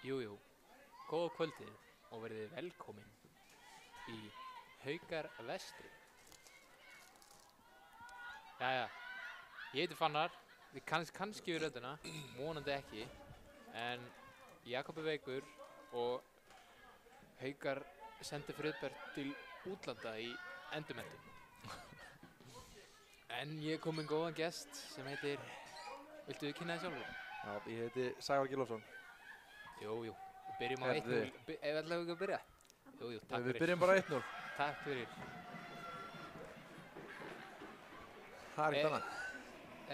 Jú, góða kvöldið og verið velkomin í Haukar Vestri. Jæja, ég heiti Fannar, þið kannski við röddina, vonandi ekki, en Jakob er veikur og Haukar sendi Friðbert til útlanda í endurmenntun. En ég kom með góðan gest sem heitir, viltu þið kynna þið sjálfur? Já, ég heiti Sævar Gylfason. Jú, við byrjum á 1-0. Ef ætlaðu ekki að byrja? Jú, takk fyrir. Við byrjum bara 1-0. Takk fyrir. Það er ekkert annað.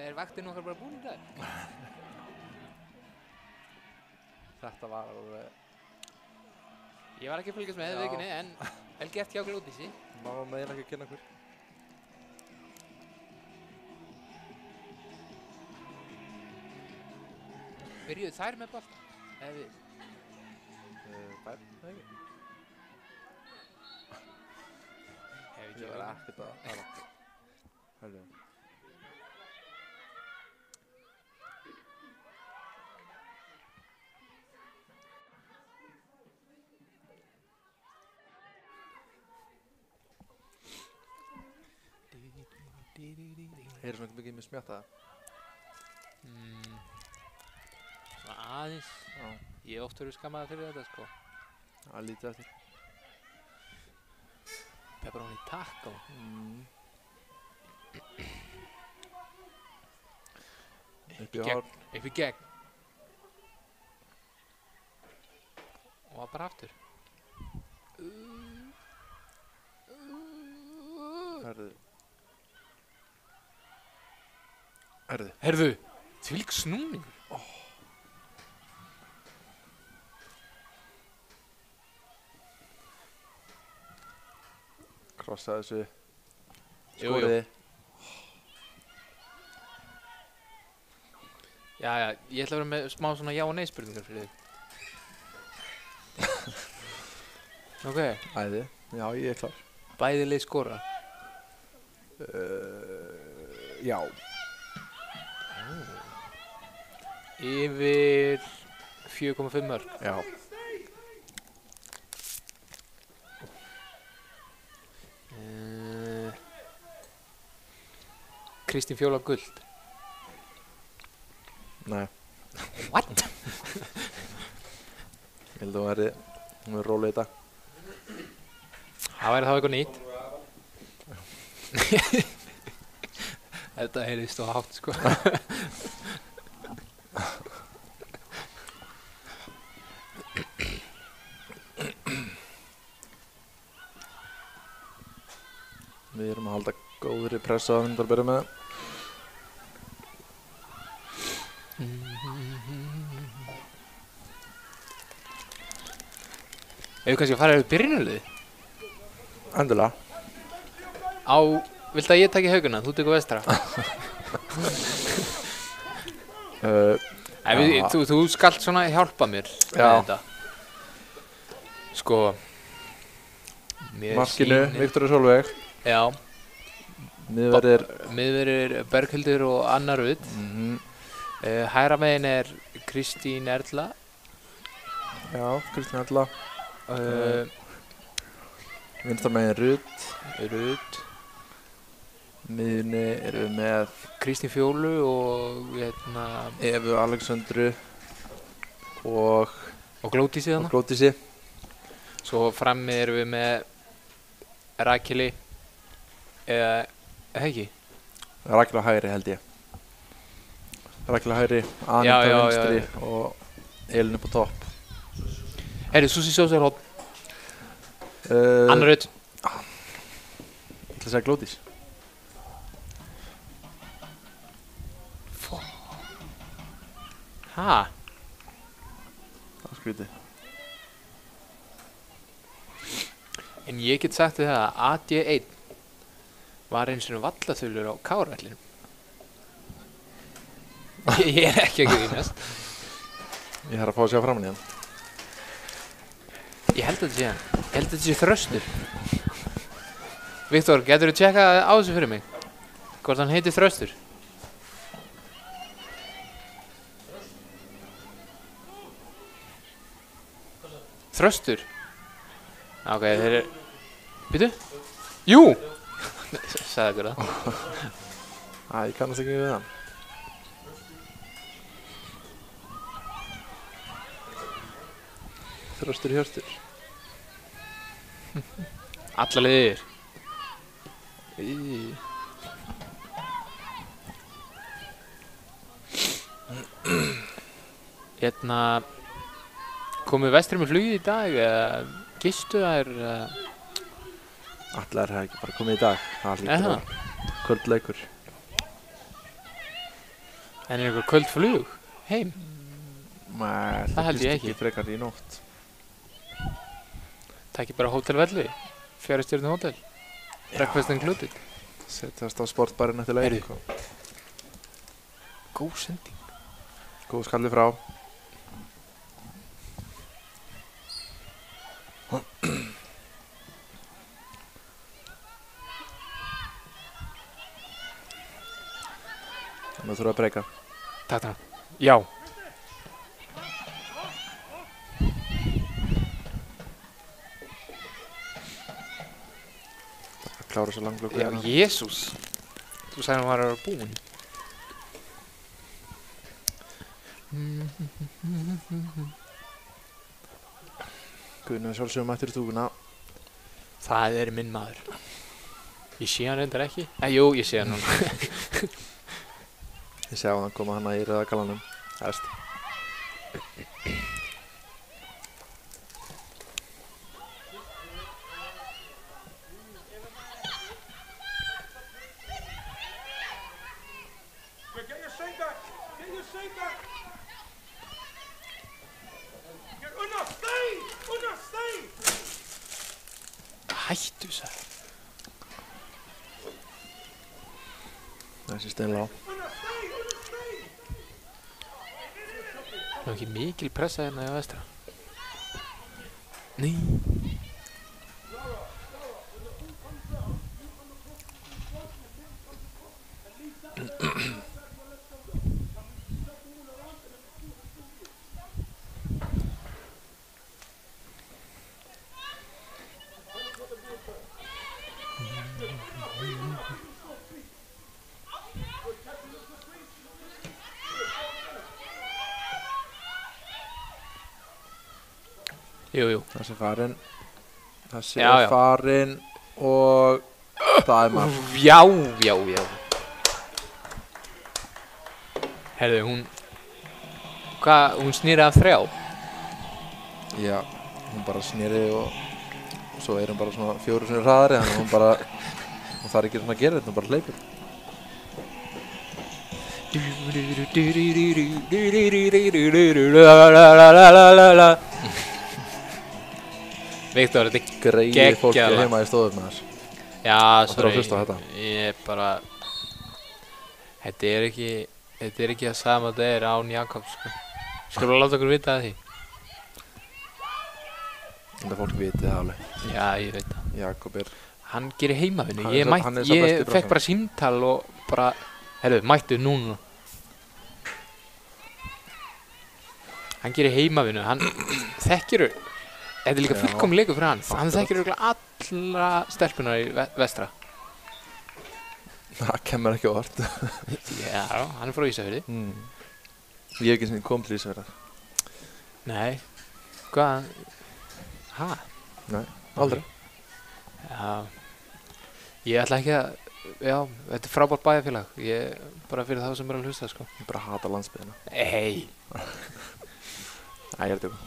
Er vaktinn okkar bara búin í dag? Þetta var alveg... Ég var ekki að fylgjast með vikunni, en vel gert hjá okkur út í sí. Má meðin ekki að kynna okkur. Byrjuðu þær með bolta? Eða við? Þær, það ekki. Ég var ekkert að fara. Hörðu. Heyrðu svona mikið með smjattaða? Svona aðeins. Já. Ég hef oft verið skammaður fyrir þetta, sko. Það lítið eftir. Pepperoni taco. Upp í gegn. Og bara aftur. Herðu, þvílík snúningur. Krossa þessu. Jú. Skoriði. Jæja, ég ætla að vera með smá svona já og nei spurningar fyrir þig. Ok. Æði. Já, ég er klár. Bæði lið skora. Já. Yfir 4,5 mörg. Já. Kristín Fjóla guld. Nei. What? Ég held að hún verði róleg í dag. Það væri þá eitthvað nýtt. Þetta heyrðist á hátt, sko. Við erum að halda góðri pressa að hundar byrja með. Ef við kannski að fara yfir byrjunarliði? Endilega. Viltu að ég taki Haugana, þú tekur Vestra? Þú skalt svona hjálpa mér með þetta. Sko, Markinu, Viktor Sólveig. Já. Miðverðir Berghildur og Anna Rut. Hægra megin er Kristín Erla. Já, Kristín Erla. Vinstra megin Rut. Miðjunni erum við með Kristín Fjólu og Evu Alexandru og Glódísi þarna. Glódísi. Svo frammi erum við með Rakeli eða ekki? Rakel á hægri held ég. Rakel á hægri, Anita vinstri og Elin upp á topp. Heyrðu, Susi Sjósar hótt. Anna Rut. Ég ætla að segja Glódís. Hæ? Það var skrítið. En ég get sagt þér það að AD1 var eins og vallaþulur á Káravellinum. Ég er ekki að grínast. Ég þarf að fá að sjá framan í hann. Ég held að þetta sé hann. Ég held að þetta sé Þröstur. Viktor, getur þú tjekkað á þessu fyrir mig? Hvort hann heitir Þröstur? Þröstur. Ok, þeir eru... Býtu? Jú! Sagði ykkur það. Ég kannast ekki við hann. Þröstur Hjörtur. Alla liðir. Hérna... Komið Vestri með flugið í dag, eða gistu þær... Allar hefði ekki bara komið í dag. Það lítur að kvöldleikur. En er eitthvað kvöld flug? Heim? Nei, það held ég ekki. Frekar í nótt. Það ekki bara Hótel Velli? 4 stjörnu hótel? Breakfast included? Setjast á sportbarinn eftir leik. Góð sending. Góð skalli frá. Þannig þurfa að breyka. Takk það. Já. Það klára svo langblöku. Já, Jésús. Þú sagði hann var að vera búinn. Guðnum sjálfsögum mættur í stúkuna. Það er minn maður. Ég sé hann reyndar ekki. Jú, ég sé hann núna. Ég sé á hann koma hana í rauðagalanum. Hæst. Hættu þess. Þessi steinlá. Það er ekki mikil pressa hérna í Vestra. Nei. Jú. Þessi farinn. Þessi Já. farinn og það er marg. Já. Herðu, hún... Hvað, hún snýri af 3? Já, hún bara snýri og svo er hún bara svona 4 sinni hraðari, þannig að hún bara... Hún þarf ekki svona að gera þetta, hún bara hleypur. Viktor, þetta er Greiði fólki geggjað. heima í stofum með þess. Já, þarf að hlusta á þetta. Ég bara... Þetta er ekki að sama þetta er án Jakobs, sko. Skulum við láta okkur vita að því. Þetta fólk viti það alveg. Já, ég veit það. Jakob er... Hann gerir heimavinnu. Hann er sá besti Ég í fekk bransanum. bara símtal og bara... Herru, mættu núna. Hann gerir heimavinnu. Hann þekkir... Þetta er líka fullkominn leikur fyrir hann. Hann þekkir örugglega alla stelpunar í Vestra. Það kemur ekki á orð. Já, hann er frá Ísafirði. Ég hef ekki sem kom til Ísafjarðar. Nei. Hvað? Ha? Nei, aldrei. Já. Ég ætla ekki að... Já, þetta er frábært bæjarfélag. Bara fyrir þá sem er að hlusta, sko. Ég bara hata landsbyggðina. Hey. Nei, ég er að djóka.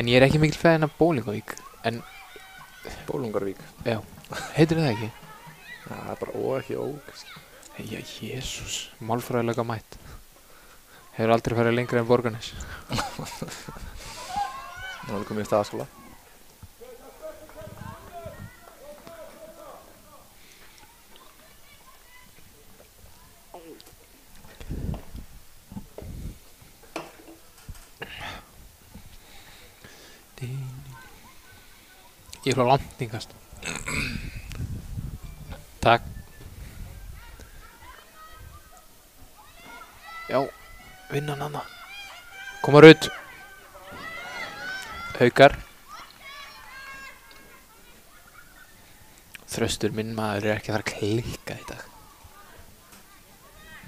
En ég er ekki mikil fæðin af Bólingavík. En... Bólungarvík. Já. Heitir það ekki? Já, það er bara ó, ekki ó. Já, Jésús. Málfræðilega mætt. Hefur aldrei farið lengra en Borgarnes. Nú er komið í staðaskóla. Ég er frá landingast. Takk. Já, vinnan hana. Koma Rutt. Haukar. Þröstur minn maður er ekki að fara að klikka í dag.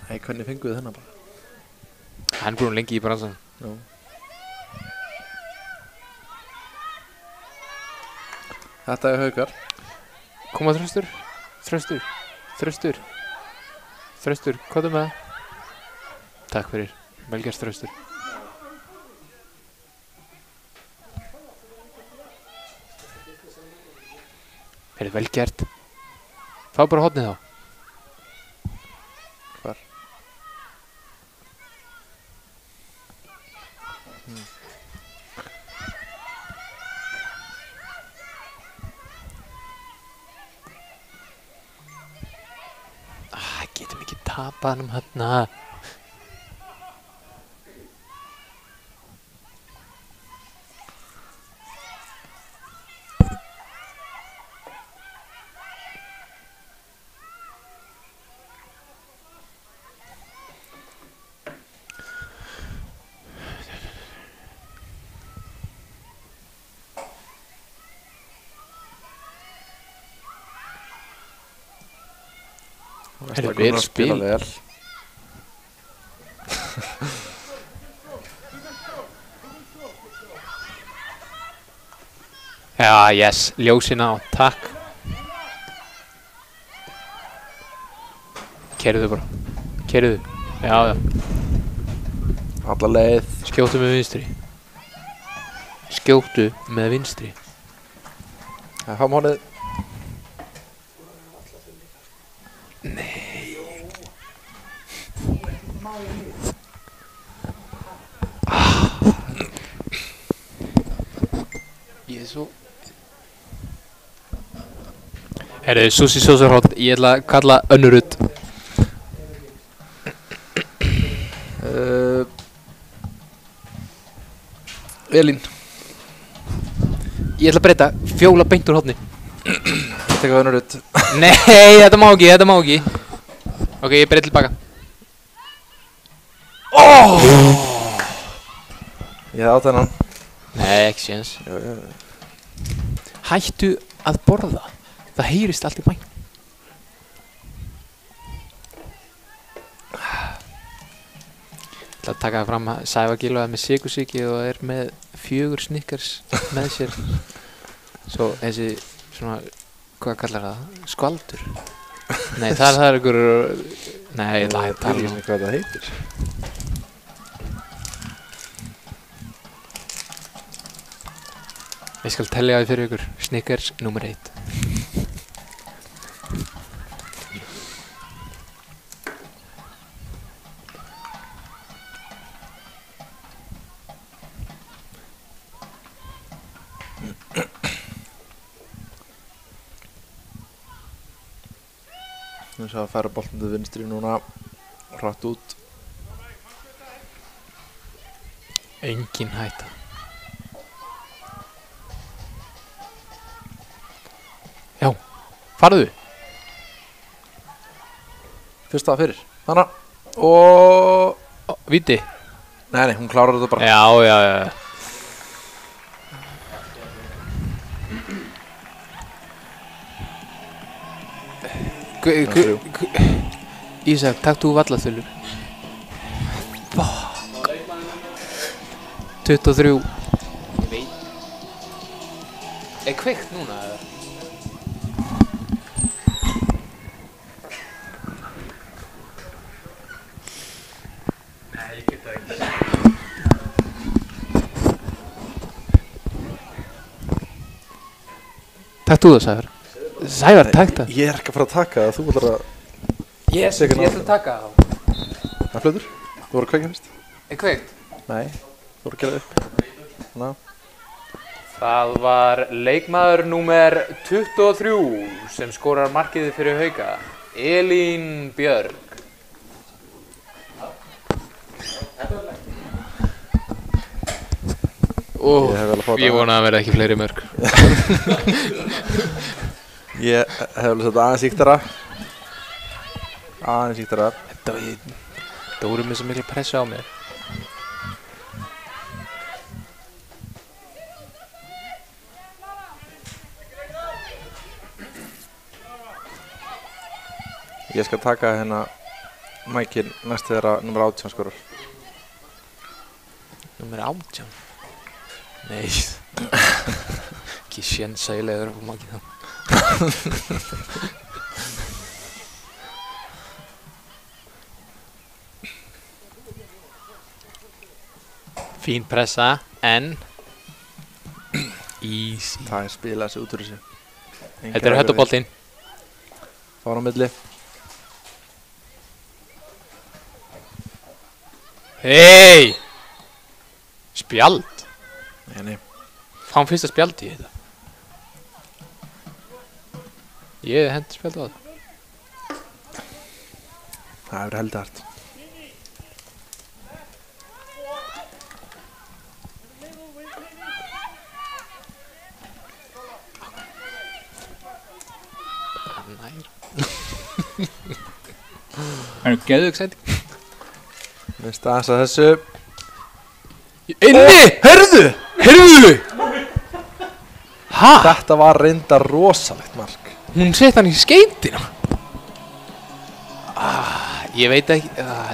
Nei, hvernig fenguðu þennan bara? Hann er búinn lengi í bransan. Já. Þetta er Haukar. Koma Þröstur. Þröstur. Þröstur. Þröstur, hvað er með það? Takk fyrir. Velgerst Þröstur. Verið velgert. Fá bara hornið þá. Hvar? Getum ekki tapað hann hérna. Heyrðu, vel spil. Vel. Já, yes, ljósin á, takk. Keyrðu bara, keyrðu, já, já. Alla leið. Skjóttu með vinstri. Skjóttu með vinstri. Það er framhónið. Ég er svo... Herru, Susi Sósarhótt, ég ætla að kalla önnur Rutt. Elín. Ég ætla að breyta Fjóla beint úr hóttni. Tekka önnur Rutt. Nei, þetta má ekki, þetta má ekki. Ok, ég breyta tilbaka. Ég átt hennan. Nei, ekki séns. Hættu að borða. Það heyrist allt í bæn. Ég ætla að taka það fram að Sævar Gylfaði með sykursýki og er með 4 Snickers með sér. Svo þessi svona, hvað kallar það? Skvaldur? Nei, það er einhver... Nei, ég ætla að tala um hvað það heitir. Ég skal tellja það fyrir ykkur. Snickers nummer 1. Nú sé að færa boltan til vinstri núna. Hratt út. Engin hætta. Já, farðu. Fyrsta fyrir. Hanna. Og... Víti. Nei, hún klárar þetta bara. Já, já, já. Ísak, takk þú vallaþulur. Fuck. 23. Ég veit. Er kveikt núna eða? Nei, ég get það ekki. Takk þú það, Sævar. Sævar, takk það. Ég er ekki að fara að taka það. Þú ætlar að... Yes, ég ætla að taka það. Það er flöður. Þú voru að kveikja fyrst. Er kveikt? Nei. Þú voru að gera upp. Hanna. Það var leikmaður númer 23 sem skorar markið fyrir Hauka. Elín Björg. Ég vona að verða ekki fleiri mörg. Ég hef alveg sett aðeins íktara. Aðeins íktara. Dóri með svo miklu pressu á mér. Ég skal taka hérna mækinn næst þegar að nummer 18 skorar. Númer 18? Nei. Ekki séns að ég leiður upp á mækinn þá. Fín pressa, en easy. Það er spilað sig út úr þessu. Þetta er höttaboltinn. Fára á milli. Hei! Spjald? Nei. Fáum fyrsta spjald í þetta. Ég hef hendur spjald á það. Það er heldur hart. Það er geðvögg sending. Minnst aðeins að þessu. Inni! Heyrðu! Heyrðu! Hæ? Þetta var reyndar rosalegt mark. Hún sett hann í skeytina. Ég veit ekki.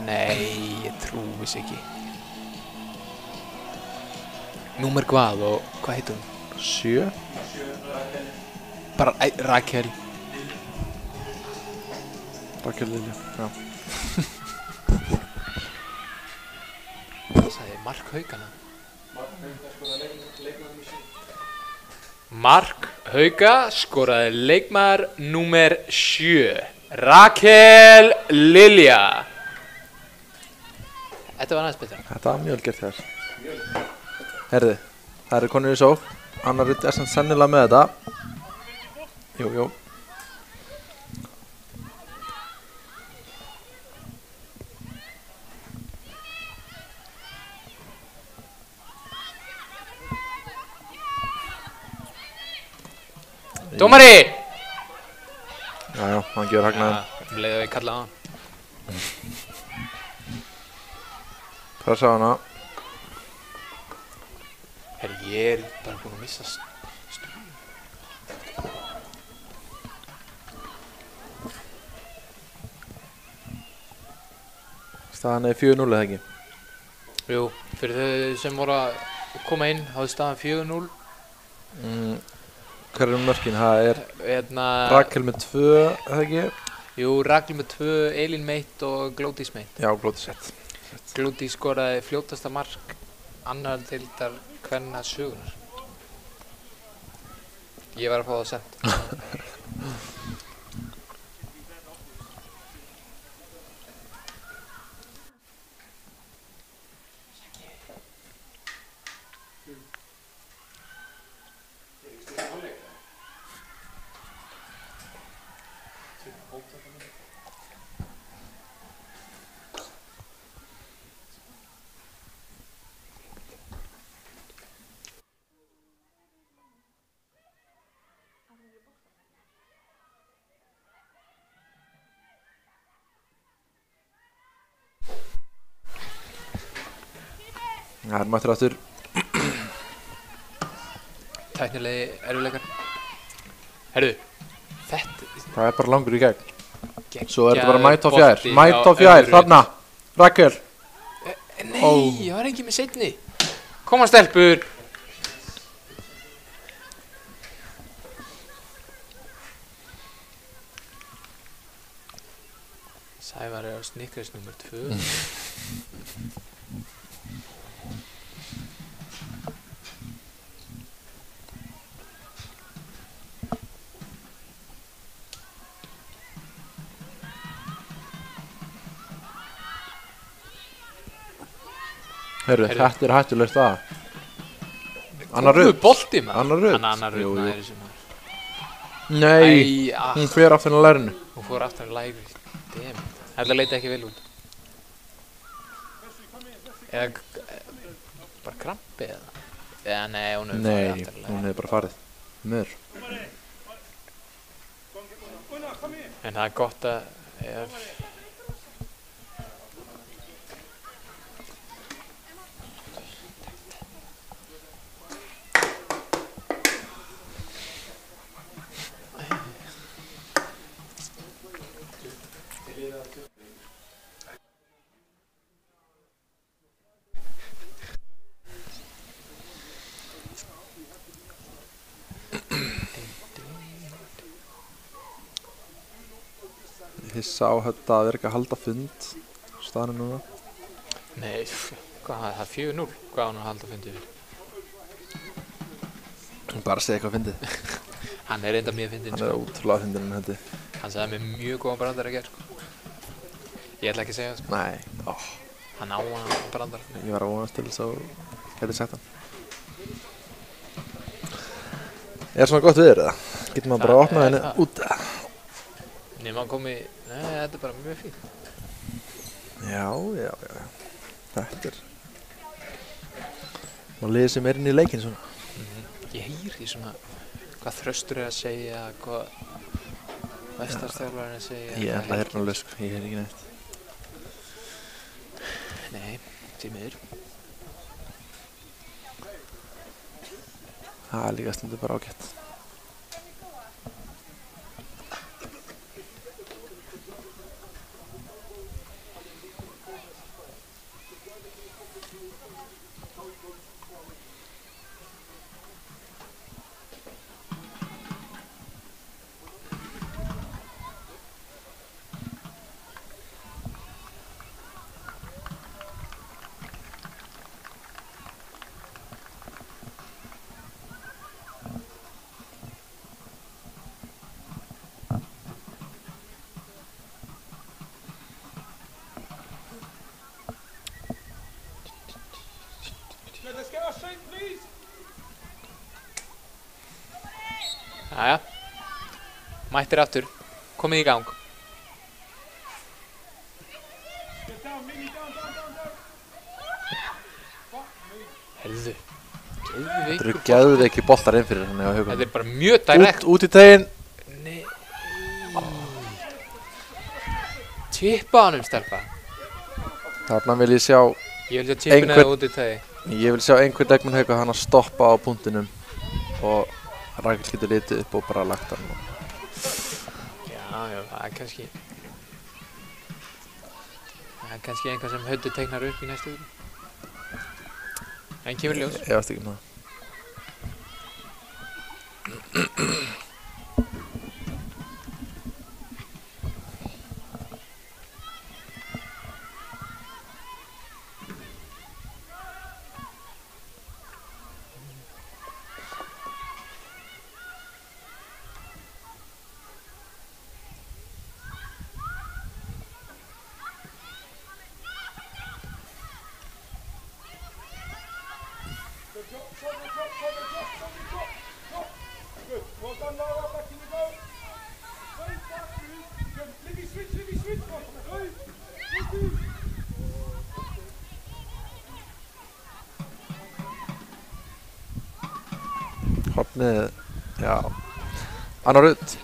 Nei, ég trúi sig ekki. Númer hvað og hvað heitir hún? 7. Bara Rakel. Rakel Lilja, já. Það sagði Mark Haugana. Mark Hauga skoraði leikmaður númer 7. Rakel Lilja. Þetta var aðeins betra. Þetta var mjög vel gert þér. Herði, það eru konur í sók. Annar er samt sennilega með þetta. Jú. Dómari! Já, hann gjör hagnaðinn. Leiði að ég kallaði á hann. Pressa á hana. Herri, ég er bara búinn að missa stúlun. Staðan er 4-0 eða ekki? Jú, fyrir þau sem voru að koma inn, hafði staðan 4-0. Hver er mörkin? Það er Hérna... Rakel með 2 eða ekki? Jú, Rakel með 2, Elín með 1 og Glódís með 1. Já, Glódís 1. Glódís skoraði fljótasta mark annar deildar kvenna sögunar. Ég var að fá það sent. Það er mættur aftur. Tæknilegi erfiðleikar. Herru, þetta... Það er bara langur í gegn. Svo er þetta bara Geggjaður mæt á fjær. bolti Mæt á á fjær, öðru. þarna. Rakel. Nei, Ó. ég var ekki með seinni. Koma stelpur. Sævar er á Snickers nummer 2. Heyrðu, Heyrðu. þetta er hættulegt það. Annar rauð. Bolti maður. Annar rauð. Annar rauð Jú, maður jú. er þessi maður. Nei, hún fer aftur á lærinu. Hún fór aftur að læri. Damn. Þetta leita ekki vel út. Eða bara krampi eða? Eða nei, hún hefur farið Nei, aftur að læri. hún hefur bara farið. Mör. En það er gott að ef hissa á Hödda að vera ekki að halda fund staðan núna. Nei, hvað, það er 4-0. Hvað á hann að halda fundið fyrir? Bara að segja eitthvað fyndið. Hann er reynda mjög fyndinn, Hann er ótrúlega fyndinn Höddi. Hann sagði mér mjög góðan brandara að gera, sko. Ég ætla ekki að segja það, sko. Nei, Hann á hann brandara. ég var að vonast til þess að geti sagt hann. Er svona gott viður eða? Getur maður bara að opna henni út? Nefnum hann komi, nei, þetta er bara mjög fínt. Já. Þetta er... Má liðið sem er inn í leikinn svona. Ég heyri svona hvað Þröstur er að segja, hvað Vestarstjálfarinn er að segja. Ég ætla að hérna alveg, sko. Ég heyri ekki neitt. Nei, því miður. Það er líka stundu bara ágætt. Let's get our shape, please. Jæja, mættir aftur, komið í gang. Get down, Mini, down. Herðu, Þetta eru geðveiki boltar inn fyrir hann á Haukum. Þetta er bara mjög direkt. Út í teginn. Nei. Tippa honum, stelpa. Þarna vil ég sjá, Ég vil sjá tippina Einhver- það út í tegi. einhvern leikmann Hauka hann að stoppa á punktinum og Rakel getur litið upp og bara lagt hann. Já, það er kannski... Það er kannski einhvað sem Höddi teiknar upp í næstu viku. En kemur í ljós. Ég veist ekki um það. Drop. Good. Well done, Lara. Back in you go. Very fast, please. Good. Libby, switch. Good. Hornið, já. Anna Rut.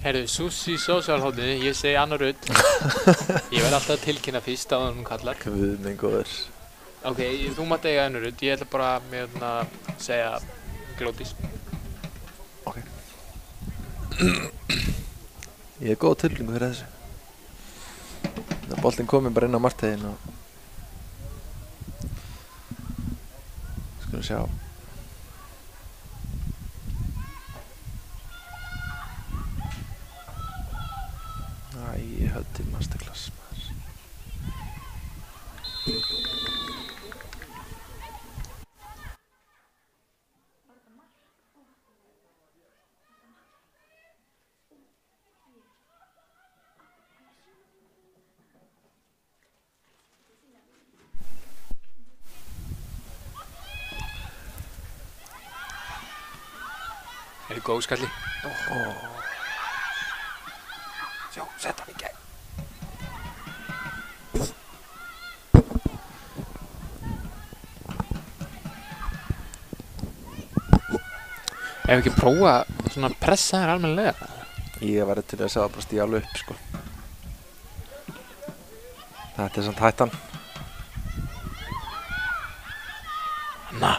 Herru, Susi Sósálhóðni, ég segi Anna Rudd. Ég verð alltaf að tilkynna fyrst á hann kallar. Guð minn góður. Ok, þú mátt eiga Anna Rudd, ég ætla bara að segja Glódís. Ok. Ég er góð tilkynningu fyrir þessu. Það boltinn komið bara inn á markteginn og... Skulum sjá. Æ, Höddi masterclass maður. Er þið góð skalli? Sjá, sett hann í gegn. Ef ekki prófa svona að pressa þér almennilega? Ég væri til að segja það bara stíða alveg upp, sko. Þetta er samt hættan. Hanna!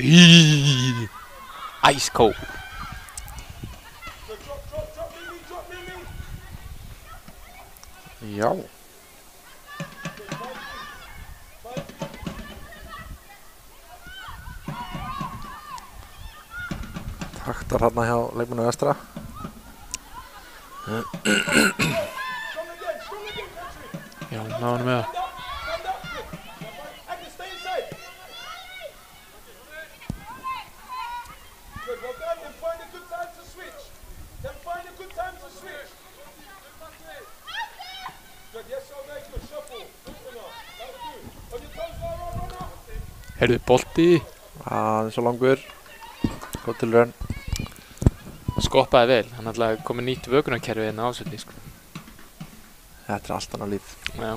Íííí! Ice cold! Drop, Mimi. Já. Taktar hérna hjá leikmannu Vestra. Já, náðum með það. Agnes, stay inside. Good, well done. Then find a good time to switch. Then find a good time to switch. Good, yes, so very good. Shuffle. Good for now. That was good. On your toes, Lara, run up. Heyrðu, bolti. Það er svo langur. Góð til raun. Skoppaði vel. Hann alltaf komið nýtt vökunarkerfi hérna ásöldi, sko. Þetta er allt annað líf. Já.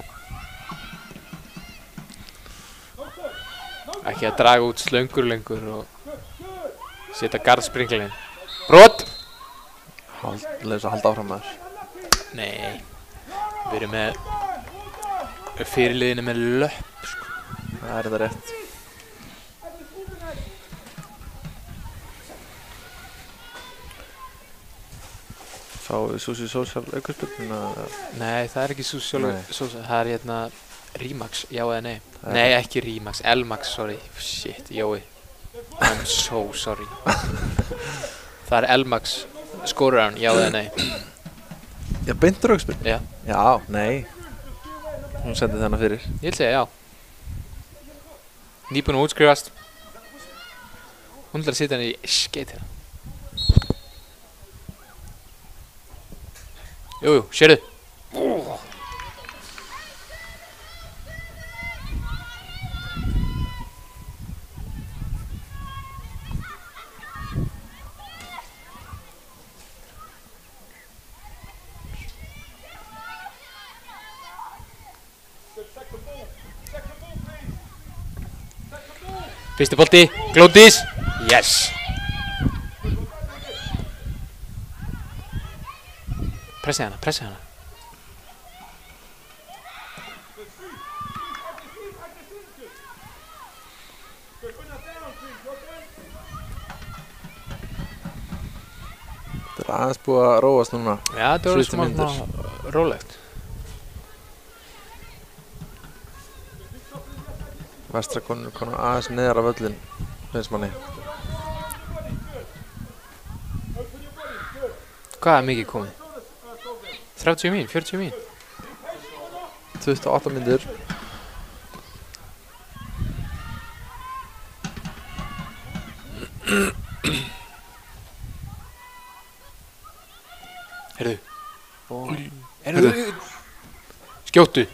Ekki að draga út slöngur lengur og setja garðspringlinn. Brot! Leðis að halda áfram maður. Nei. Við erum með fyrirliðinu með löpp, sko. Það er þetta rétt. Fáum við Susi Social aukaspyrnuna? Nei, það er ekki Social, Nei. það er hérna Remax, já eða nei. Nei, ekki Remax, Elmax, sorry. Shit, Jói. I'm so sorry. Það er Elmax, skorur hann, já eða nei. Já, beintur aukaspyrn? Já. Já, nei. Hún sendi þennan fyrir. Ég vil segja já. Nýbúin að útskrifast. Hún ætlar að setja hann í skeit hérna. Jú, sérðu. Fyrsti bolti, Glódís. Yes. Pressa hana, pressa hana. Þetta er aðeins búið að róast núna. Já, þetta var Síðustu mínútur. smá rólegt. Vestra konur konar aðeins neðar af völlin, finnst manni. Hvað er mikið komið? 30 mín, 40 mín. 28 mínútur. Heyrðu. Heyrðu. Skjóttu.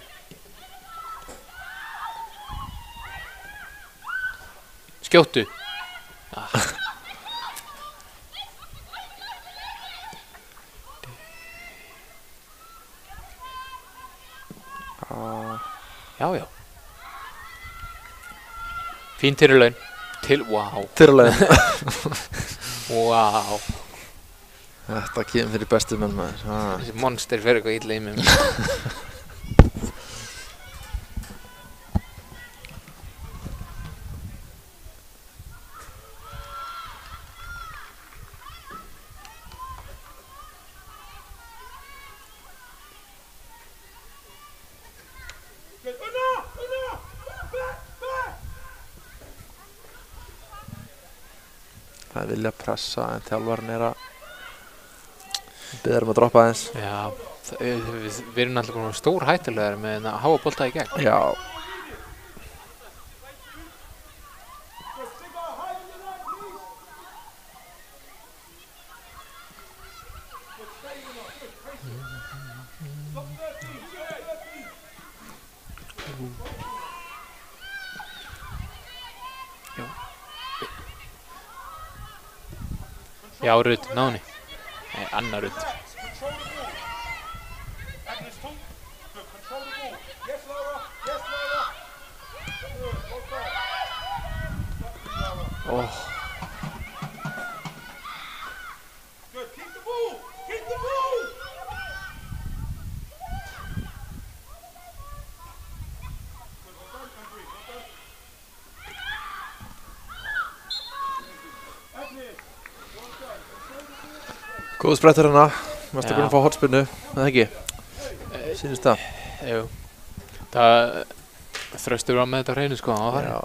Skjóttu. Já, já. Fín tilraun. Wow. Tilraun. Wow. Þetta kemur fyrir bestu menn maður. Þessi monster fer eitthvað illa í mig. Það er vilja pressa en þjálfarinn er að biður að droppa aðeins. Já, við erum náttúrulega búin stór hættulegar með að háa bolta í gegn. Já. Já, Rudd, náni. Nei, Anna Rudd. Agnes, talk. Good, control the ball. Yes, Lara. Yes, Lara. Good, well done. Oh. Good, keep the ball. Keep the ball. Good, well done, Andrew. Well done. Agnes, well done. Control the ball. Góð sprettur hérna. Varstu Já. búinn að fá hotspinnu, eða ekki? Sýnist það? Jú. Það þröstur á með þetta á hreinu, sko. Það var farið. Já.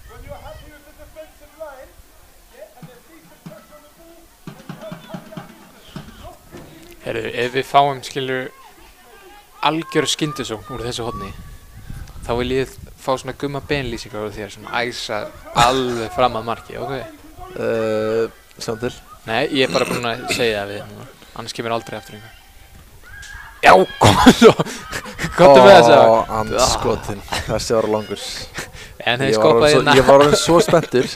When you're happy with the defensive line, Heyrðu, ef við fáum skilur algjör skyndisókn úr þessu horni þá vil ég fá svona gumma beinlýsingar úr þér sem æsa alveg fram að marki, ok? Sjá til. Nei, ég er bara búinn að segja það við núna, annars kemur aldrei aftur einhver. Já, kom svo, komdu með þess að. Andskotin, þessi var langur. En þeir skoppaði hérna. Ég var orðinn svo spenntur.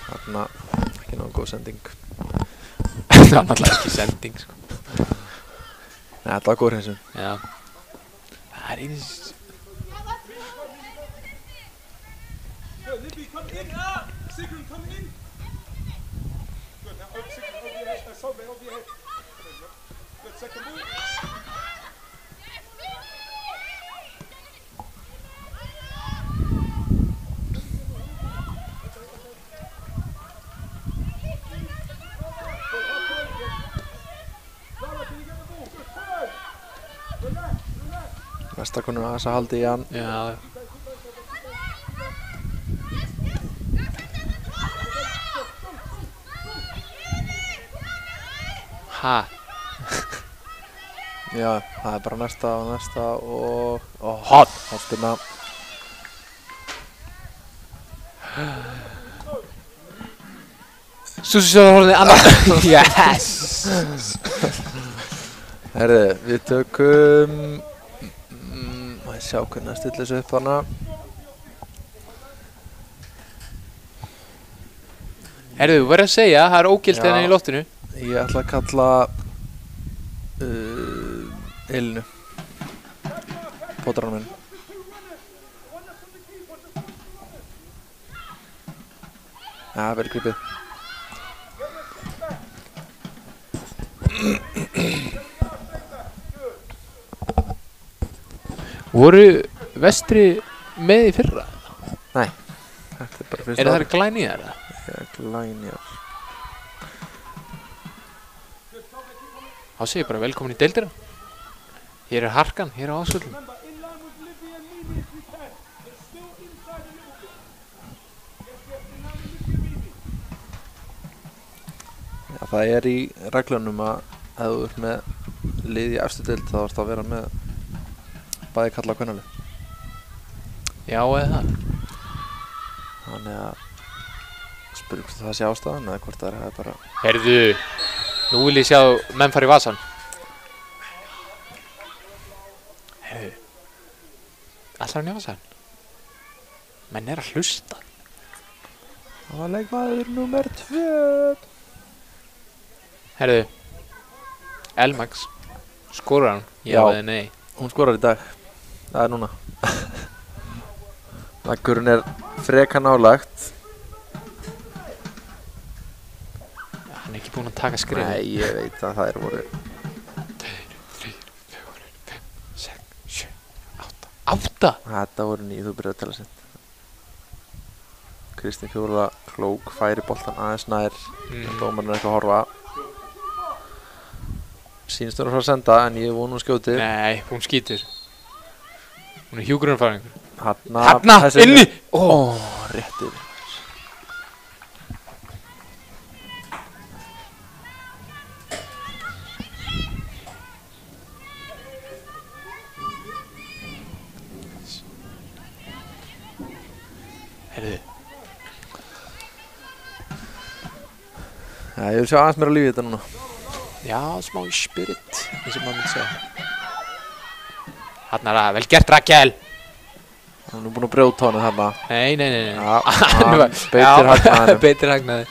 Þarna, ekki náðu góð sending. Það var náttúrulega ekki sending, sko. Nei, þetta var góð hreinsum. Já. Það eins. Libby, come in. Sigrun, come in. Good. Now, Sigrun, over your head. Solveig, over your head. Good. Second move. Lara, can you get the ball? Good. Third. Relax, relax. Næsta konur aðeins að haldi í hann. Já. Ha? Já, það er bara næsta og... Hot! Hotspinna. Súsisjóður horfði annar. Yes! Herði, við tökum... Má ég sjá hvernig að stilla þessu upp hana. Herðu, þú verður að segja, það er ógilt hérna í loftinu. Ég ætla að kalla Elinu. Pótarann minn. Ja, vel gripið. Voru vestri með í fyrra? Nei, þetta er bara fyrst Er það glænýjar? Glænýjar. Þá segir ég bara velkomin í deildina. Hér er harkan, hér er ásvöldum. Remember, in line with Libby and Mimi if you can. They're still inside a little bit. Yes, in line with Libby and Mimi. Já, það er í reglunum að ef þú ert með lið í efstu deild þá ert að vera með bæði kalla og kvennalið. Já, eða það. Þannig að spyrjum hvort það sé ástæðan eða hvort það er bara... Herðu, nú vil ég sjá menn fara í vasan. Herðu, allar hann í vasan? Menn er að hlusta. Það var leikmaður númer 2. Herðu, Elmax, skorar hann? Já eða nei? Hún skorar í dag. Það er núna. Vegurinn er freka nálagt. Hann er ekki búinn að taka skrifin. Nei, ég veit að það er voru... 2, 3, 4, 5, 6, 7, 8. 8? Þetta voru 9, þú byrjaði að tella sent. Kristín Fjóla klók færi boltan aðeins nær. Dómarinn er eitthvað að horfa. Sýnst hún að fara að senda en ég vonu hún skjóti. Nei, hún skýtur. Hún er hjúkrunarfræðingur. Hanna, inni! Ó, rétt yfir. Herðu. Já, ég vil sjá aðeins meira lífið þetta núna. Já, smá í spirit, eins og maður myndi segja. Hanna er það, vel gert Rakel! Hann er nú búinn að brjóta honum þarna. Nei. Já, hann beitir hagnaðinum. Beitir hagnaði.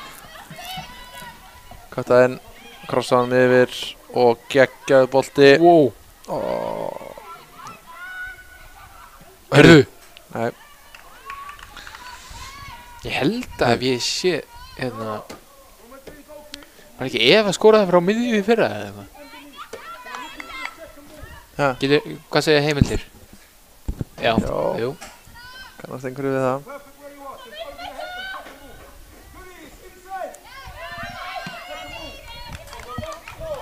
Kattaðinn, krossaði hann yfir og geggjaði bolti. Wow. Hörðu. Nei. Ég held að ég sé, eða... Var ekki Eva skoraði frá miðju í fyrra eða eitthvað? Ja. Getur, hvað segja heimildir? Já. Jú. Kannast einhverju við það. Perfect where you are. Just over your head and second move. Goodies, inside. Second move. Go.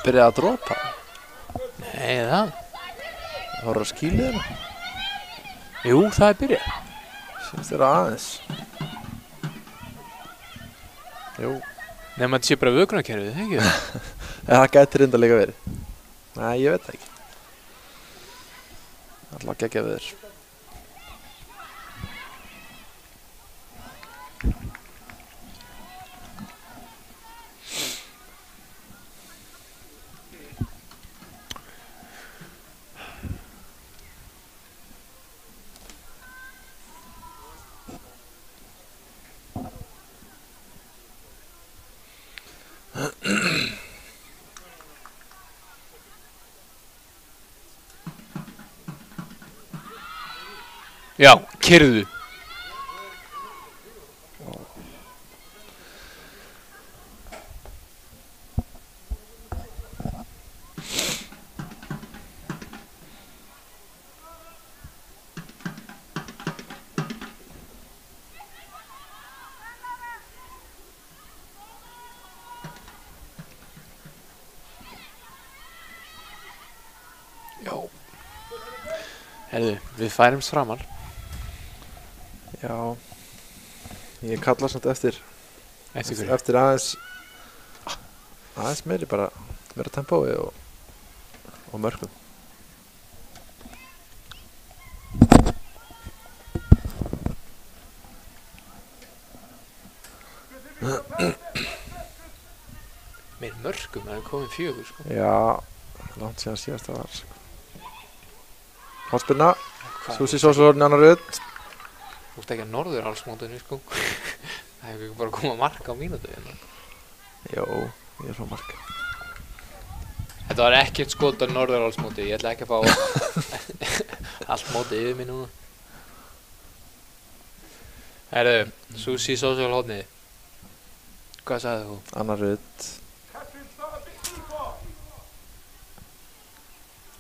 byrjaði að dropa. Nei, það. Það voru að skýlið hérna. Jú, það er byrjað. Sýnst þér aðeins. Jú. Nefnum að þetta sé bara vökunarkerfið, ekki það? Það gæti reynda líka verið. Nei, ég veit það ekki. Alltaf geggja við þér. Já, keyrðu. Já. Herðu, við færumst framar. Já. Ég kalla samt eftir Eftir hverju? eftir aðeins meiri bara meira tempói og mörgum. Meir mörgum, það er komin 4, sko. Já, langt síðan síðast það var sko. Hólspilna, Susi Sósólorn, annar rödd. Þú ert ekki að norðurhalsmótinu, sko. Það hefur ekki bara komið að marka á mínútu hérna. Jó, ég er frá marka. Þetta var ekkert skot á norðurhalsmóti, ég ætla ekki að fá allt mótið yfir mig núna. Herðu, Susi Sósólhóðnið. Hvað sagði þú? Annar rödd. Catherine, start a bit deeper.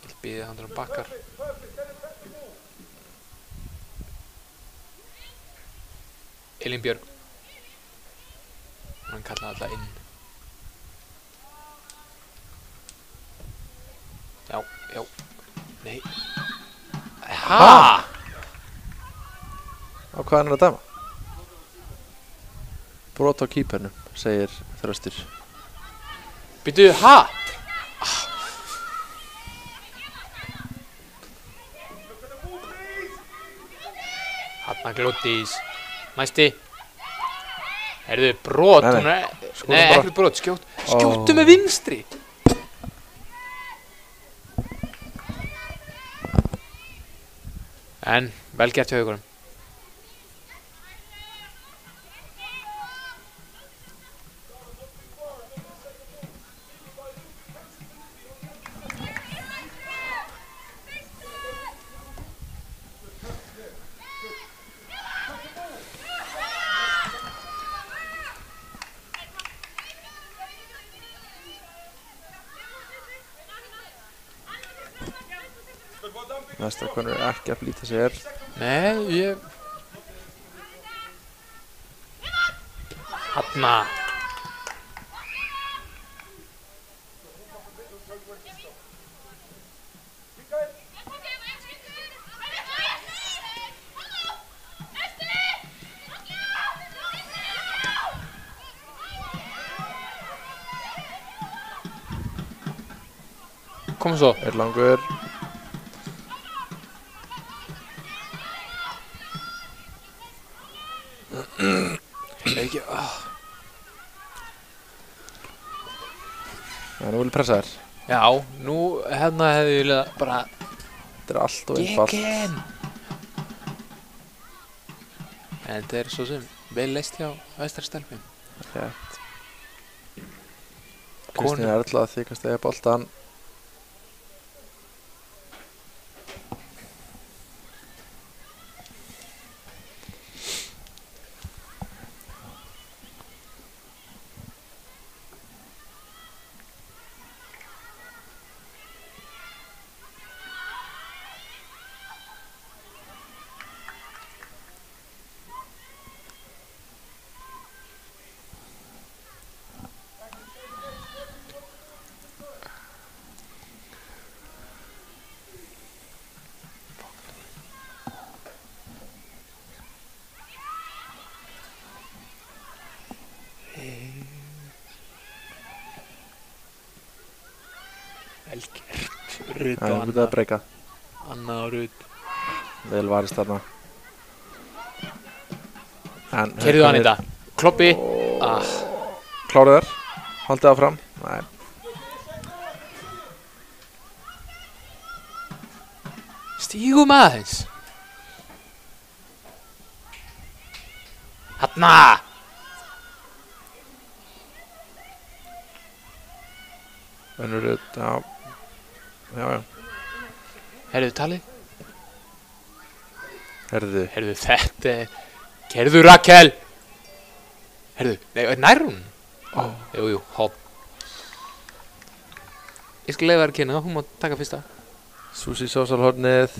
Ég býði hann bakkar. Perfect, perfect. Let him press the ball. Elín Björg. Hann kallaði alltaf inn. Já, já. Nei. Ha? Á hvað er hann að dæma? Brot á kýpernum, segir Þröstur. Býtu, ha? Hanna glóttís. Næsti. Herðu, brot. Nei, nei. Hún er... Skoðum Nei, bara. ekkert brot. Skjóttu með vinstri. En, vel gert hjá Haukunum. Næsta konur er ekki að flýta sér. Nei, ég... Hanna. Kom svo. Er langur. Ekki, Já, nú vil ég pressa þér. Já, nú hérna hefði ég viljað bara Þetta er allt og einfalt. Gegn. En þetta er svo sem vel leist hjá Vestra-Stelpum. Rétt. Konur. Kristín Erla þykast eða boltan. Rutt Það er og myndið að breyka. Anna og Rutt. Vel varist þarna. Keyrðu hann í þetta. Kloppi. Klárið þar. Haldið áfram. Nei. Stígum aðeins. Hanna. Önnur Rutt, já. Já. Herðu talið. Herðu. Herðu þetta. Keyrðu Rakel. Herðu, nei, nær hún? Jú, hopp. Ég skal leiða þér að kynna, hún má taka fyrsta. Susi Sósalhornið.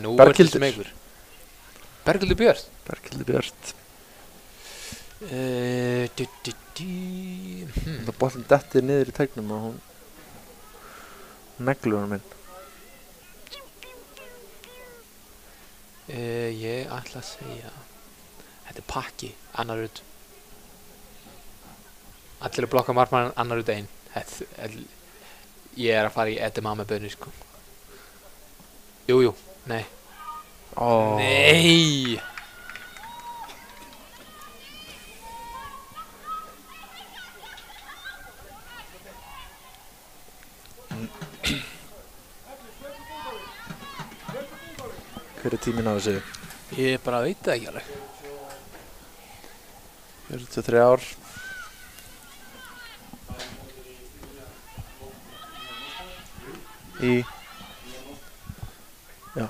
Nú Berghildur. sem einhver. Berghildur Björn. Berghildur Björt. Það bóttin dettir niður í tegnum og hún neglur hann minn. Ég ætla að segja þetta er pakki, Anna Rutt. Allir að blokka markmann, Anna Rutt einn. Ég er að fara í edamame bönni sko. Jú, nei. Nei. Hver er tíminn á þessu? Ég bara veit það ekki alveg. 43 ár. Já.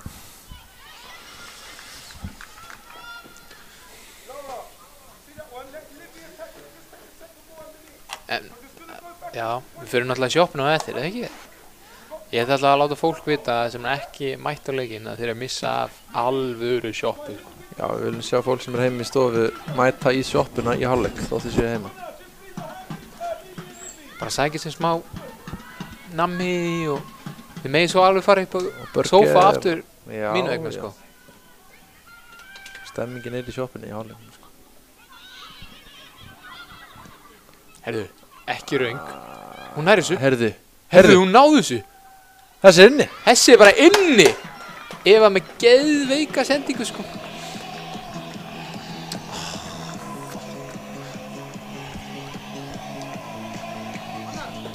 Já, við fyrir náttúrulega í sjoppinu á eftir, eða ekki? Ég ætla alltaf að láta fólk vita sem er ekki mætt á leikinn að þeir eru að missa af alvöru sjoppu. Já, við viljum sjá fólk sem er heima í stofu mæta í sjoppuna í hálfleik þótt þið séu heima. Bara sækja sér smá nammi og við megin svo alveg fara upp á burger. sófa aftur Já, mínu vegna já. sko. Stemmingin er í sjoppunni í hálfleik sko. Herðu, ekki röng. Hún nær þessu. Herðu, Hún náðu þessu. þessi er inni. Þessi er bara inni. Eva með geðveika sendingu sko.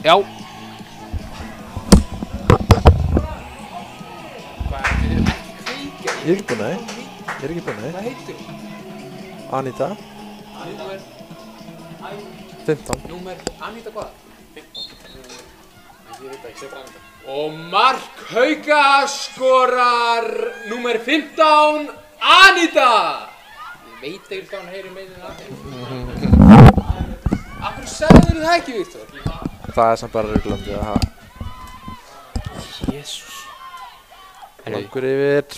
Já. Ég er ekki búinn að því. Hvað heitir hún? Anita, Númer 15. Númer Anita hvað? 15. Ég veit ekki, segja Anita. Og mark Hauka skorar númer 15 Anita. Ég veit ekki hvað hann heyri meðin að Af hverju sagður það ekki, Viktor? Það er samt bara ruglandi að hafa. Jésús. Langur yfir.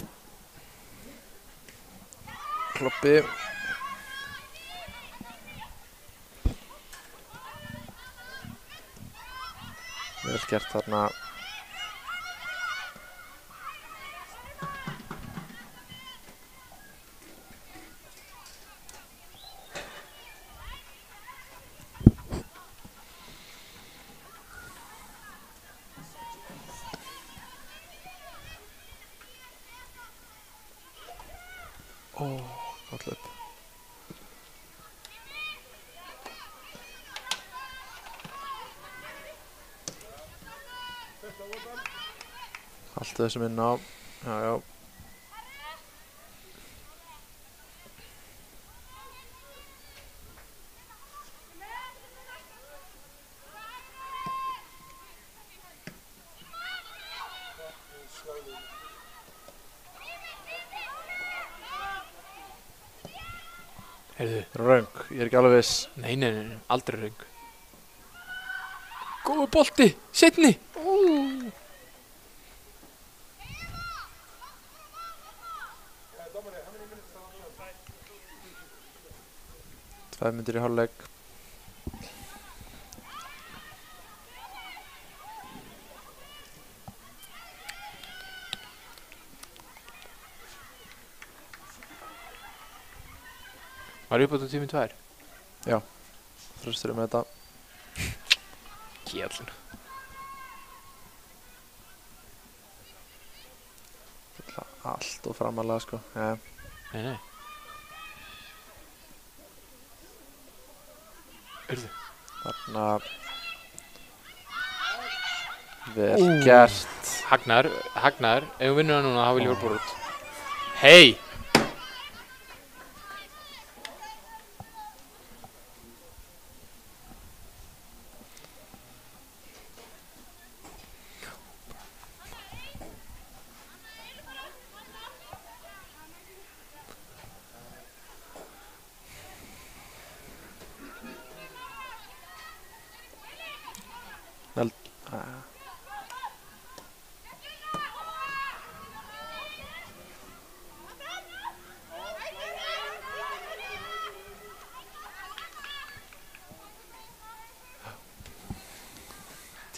Kloppi. Vel gert þarna. Gott löp. Allt þessum inn á. Já. Heyrðu. Röng, ég er ekki alveg viss. Nei, aldrei röng. Góður bolti, seinni. 2 mínútur í hálfleik. Var upp á tíminn 2? Já, þröstur með þetta. Kjell. Allt og framalega sko. Ja. Nei. Urðu. Þarna vel gert. Hagnar. Ef við vinnum það núna, þá vil ég vera bara út. Hei!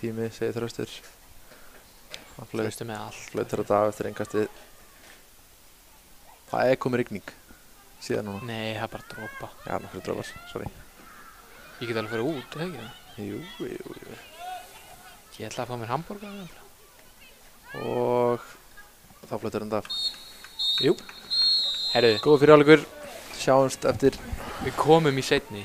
Tími, segir Þröstur. Flaustu með allt. Flautur þetta af eftir innkastið. Það komið rigning síðan núna. Nei, það er bara dropa. Já, nokkru drópar, sorry. Ég get alveg farið út, eða ekki það? Jú. Ég ætla að fá mér hambúrgar. Og þá flautur þetta af. Jú. Herðu, Góð fyrir áleikur. Sjáumst eftir við komum í seinni.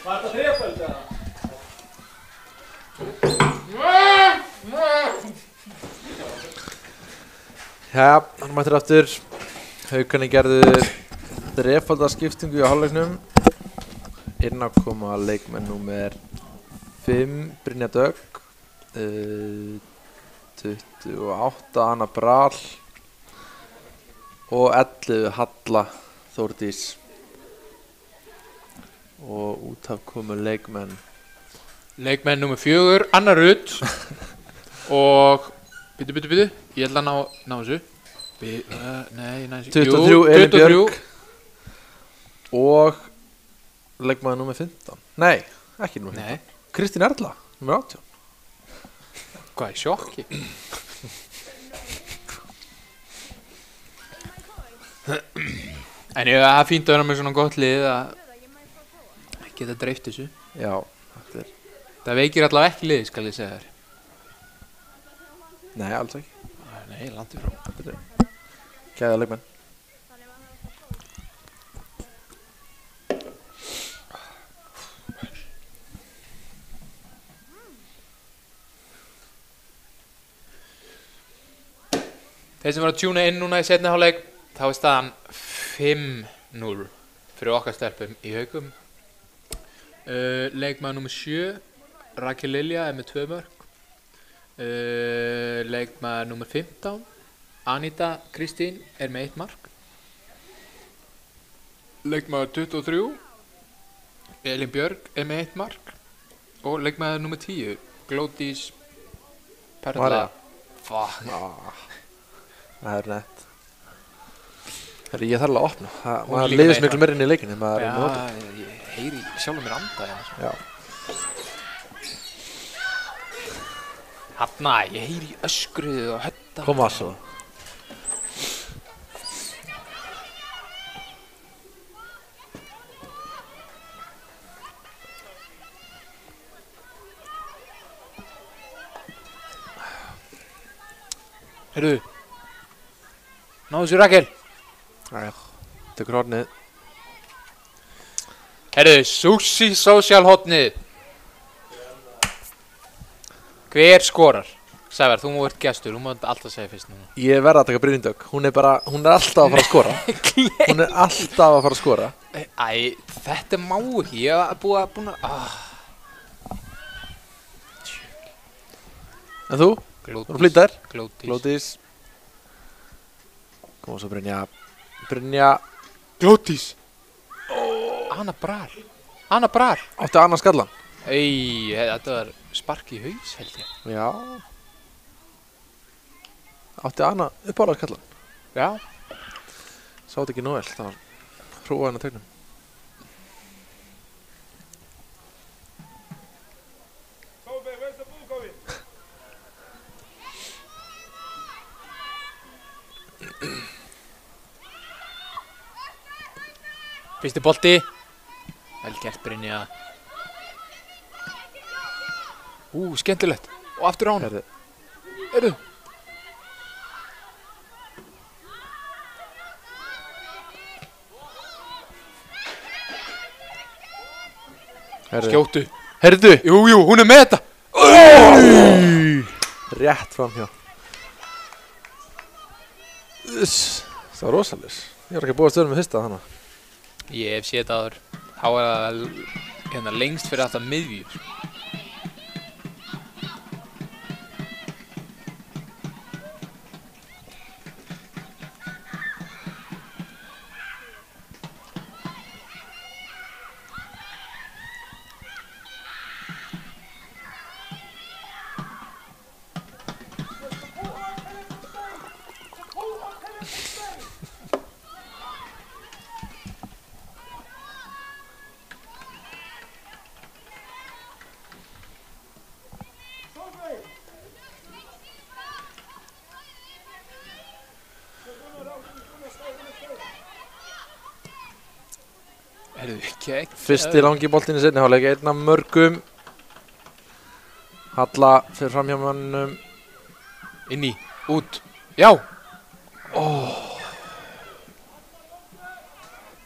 Var þetta þreföld eða? Já, hann mættir aftur. Haukarnir gerðu þrefaldaskiptingu í hálfleiknum. Inn á koma leikmenn númer 5, Brynja Dögg, 28, Anna Bral og 11, Halla Þórdís. Og út af komu leikmenn. Leikmenn nummer 4, Anna Rutt. Og, bíddu, ég ætla að ná þessu. Nei, næ þessu. 23, Elín Björk. Og leikmaður nummer 15. Nei, ekki nummer 15. Nei. Kristín Erla, nummer 18. Hvað er sjokki? En það er fínt að vera með svona gott lið að geta dreift þessu. Já, þetta er... Það veikir allavega ekki lið, skal ég segja þér. Nei, alls ekki. Nei, landi frá. Þetta er gæða leikmenn. Þeir sem var að tjúna inn núna í seinni hálfleik, þá er staðan 5-0 fyrir okkar stelpum í Haukum. Leikmaður nummer 7, Rakel Lilja er með 2 mörk. Leikmaður nummer 15, Anita Kristín er með 1 mark. Leikmaður 23, Elín Björg er með 1 mark. Og leikmaður nummer 10, Glódís Perla. Fuck. Það er nett. Herri, ég þarf alveg að opna. Hún Maður líka liðist með miklu meira inn í leikinu. Já, ég heyri sjálfur mér anda hérna. Já. Hanna, ég heyri öskruðu og hötta. Koma svo. Heyrðu. Náðu þessu Rakel. Já, tekur hornið. Heyrðu, Sushi Social hotnið. Hver skorar? Sævar, þú ert gestur, þú mátt alltaf segja fyrst núna. Ég verð að taka Brynjindögg. Hún er alltaf að fara að skora. Hún er alltaf að fara að skora. Æ, þetta má ekki, ég hef búin að... En þú? Þú erum flýtar. Glódís. Glódís. Koma svo Brynja. Brynja. Glódís. Anna Bral. Anna Bral. Átti Anna skallan. Æ, þetta var spark í haus, held ég. Já. Átti Anna uppálega skallan. Já. Sá þetta ekki nóg vel. Það var hróa hennar tegnum. Kobe, where's the ball going? Fyrsti bolti. Vel gert Brynja. Skemmtilegt. Og aftur á hana. Heyrðu. Skjótu. Heyrðu. Jú, hún er með þetta. Rétt framhjá. Það var rosalis. Ég var ekki að búa stöðum með fyrsta hana. Ég hef séð þetta áður. Þá er það hérna lengst fyrir alltaf miðjur. Fyrsti langi boltinn í seinni hálfleik, einn af mörgum. Halla fyrir fram hjá mannum. Inn í, út, já.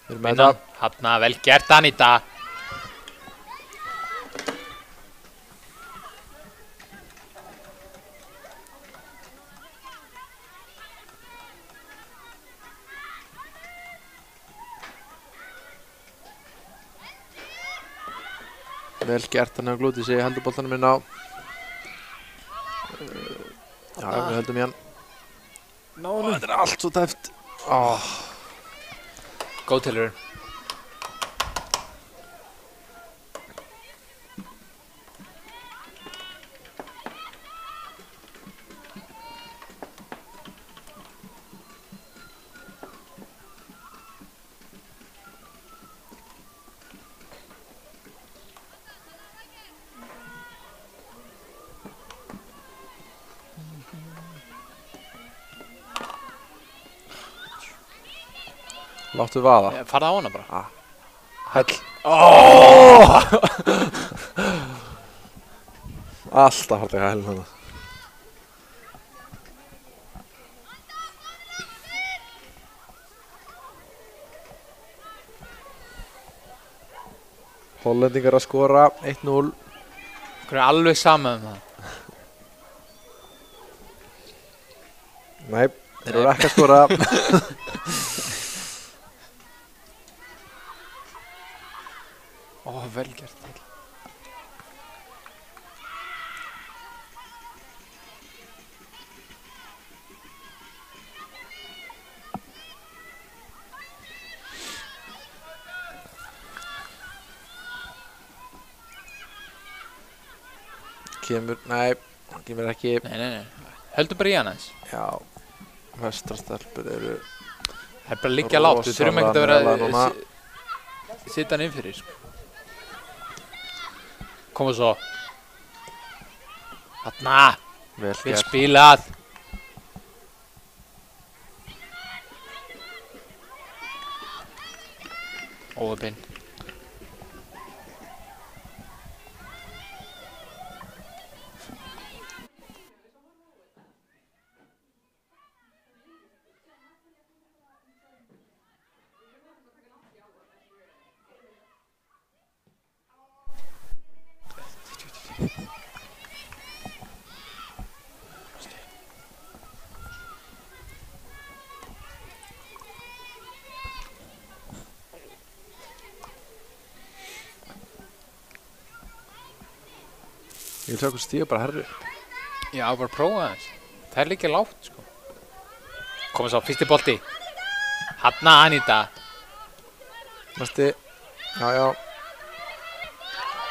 Við erum með þetta. Hanna, vel gert Anita. Vel gert, hann hefur glútið sig, heldur boltanum inn á. Já, við höldum í hann. Þetta er allt svo tæft. Góð tilraun. Láttu vaða. Farðu á hana bara. Hell. Alltaf harðlega hell hana. Hollendingar að skora 1-0. Hvernig er alveg sama það? Nei, þeir eru ekki að skora. Vel gert. Nei, kemur ekki. Nei. Höldu bara í hann aðeins. Já, vestrastelpur eru... Það er bara að liggja lágt, við þurfum ekkert að vera að sitja hann inn fyrir, sko. Koma svo. Þarna. Vel Vel gert. spilað. Óöpinn. Ég vil sjá hvað stíða bara herri. Já, bara prófa aðeins. Það er líka lágt, sko. Koma svo, fyrsti bolti. Hanna Anita. Næsti. Já.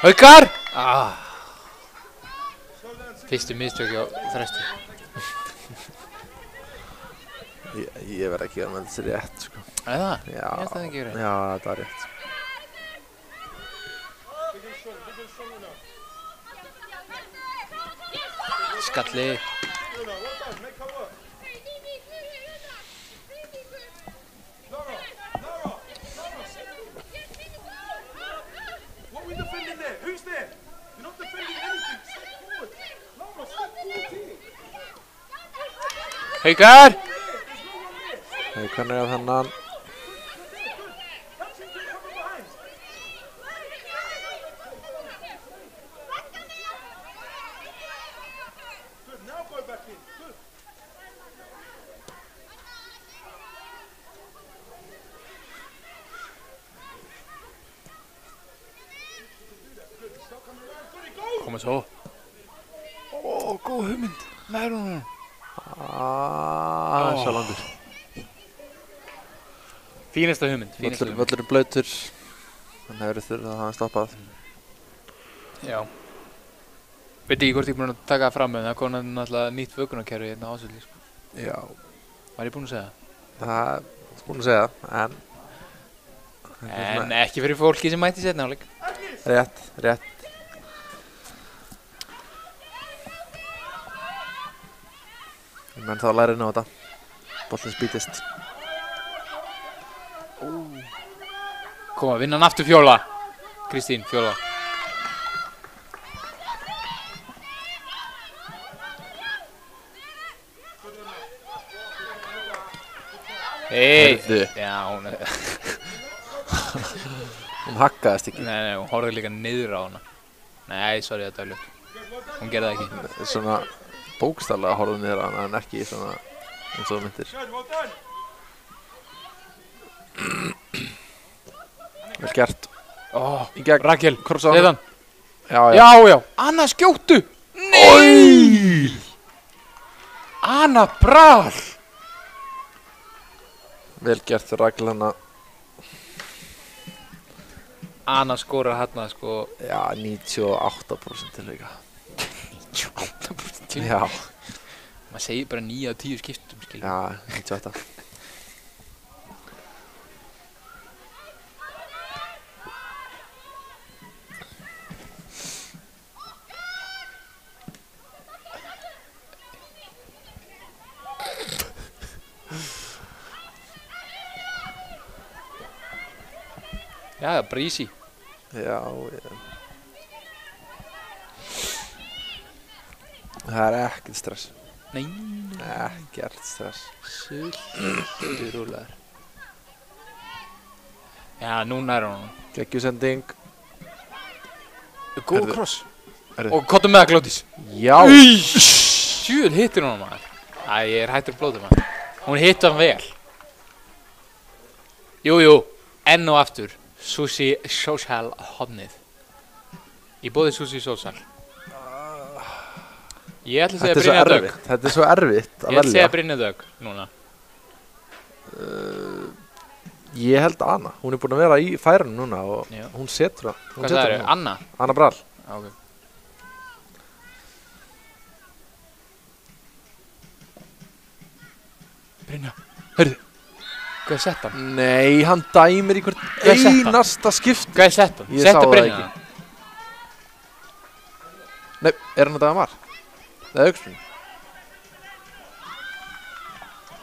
Haukar! Fyrstu mistök á Þresti. Ég verð ekki að með þessi rétt, sko. Er það? Já. Ég held það ekki verið. Já, þetta er rétt. Skalli. What are we defending there? Who's there? You're not defending anything. Step forward. Lara, step forward here. Haukar! Hvernig er þennan? Good, now go back in. Good. Koma svo. Góð hugmynd. Nær hún. Svo langur. Fínasta hugmynd. Völlur blautur. Þannig hefur þurfið að hafa hann stoppað. Já. Veit ekki hvort ég er búinn að taka það fram en það kom náttúrulega nýtt vökunarkerfi hérna á Ásvelli, sko. Já. Var ég búinn að segja það? Það er búinn að segja það, En ekki fyrir fólki sem mætti seinni hálfleik. Rétt. Menn þá lærir inn á þetta. Bollin spýtist. Koma, vinna hann aftur Fjóla. Kristín, Fjóla. Heyrðu. Já, hún er... Hún hakkaðist ekki. Nei, hún horfði líka niður á hana. Nei, sorry, þetta er ljótt. Hún gerði það ekki. Svona bókstaflega horfði niður á hana en ekki svona eins og það myndir. Good, well done. Vel gert. Ó, Í gegn. Rakel, Krossa. leiðan. Já, Anna skjóttu. Nei. Anna Bral. Vel gert Raglana. Anna skorar hérna sko. Já, 98% til líka. 98%. Já, Maður segir bara 9 af 10 skiptum, skilur. já, 98. Já, bara easy. Já. Það er ekkert stress. Nei. Ekkert stress. Sultur rúlar. Já, núna er hún. Geggjusending. Góð Herðu. kross. Herðu. Og kottum með það Glódís. Já. Sjúl hittir hún maður. Æ, ég er hættur blóðum maður. Hún hittir hann vel. Jú, enn og aftur. Sushi Social hodnið. Í bóði Sushi Social. Ég ætla að segja Brynja Dögg. Þetta er svo erfitt að Ég ætla að velja. segja Brynja Dögg núna. Ég held Anna. Hún er búin að vera í færunum núna og Já. hún setur það. Hvað það eru? Anna? Anna Bral. Ok. Brynja, hörðu. Hvað er sett hann? Nei, hann dæmir í hvert Hvað er sett hann? einasta skipti. Hvað er sett hann? Ég sá Setta það Brynja. ekki. Nei, er hann að dæma var? Það er aukaspyrnu.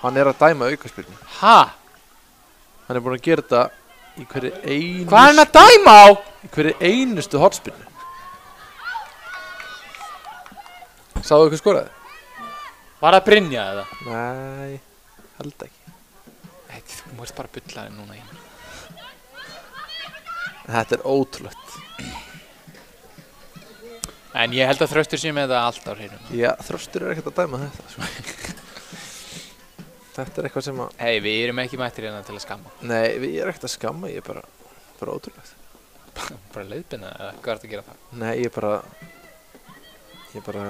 Hann er að dæma aukaspyrnu. Ha? Hann er búin að gera þetta í hverju einustu... Hvað er hann að dæma á? Í hverju einustu hortspyrnu. Sáðu hvað skoraði? Var það Brynja eða? Nei, held ekki. Þú múist bara bulla þér núna í. Þetta er ótrúlegt. En ég held að Þröstur sé með það allt á hreinu. Já, Þröstur er ekkert að dæma þetta. Sko. Þetta er eitthvað sem að... Hei, við erum ekki mættir hérna til að skamma. Nei, við erum ekkert að skamma, ég er bara ótrúlegt. Bara leiðbina eða hvað er þetta að gera það? Nei, ég er bara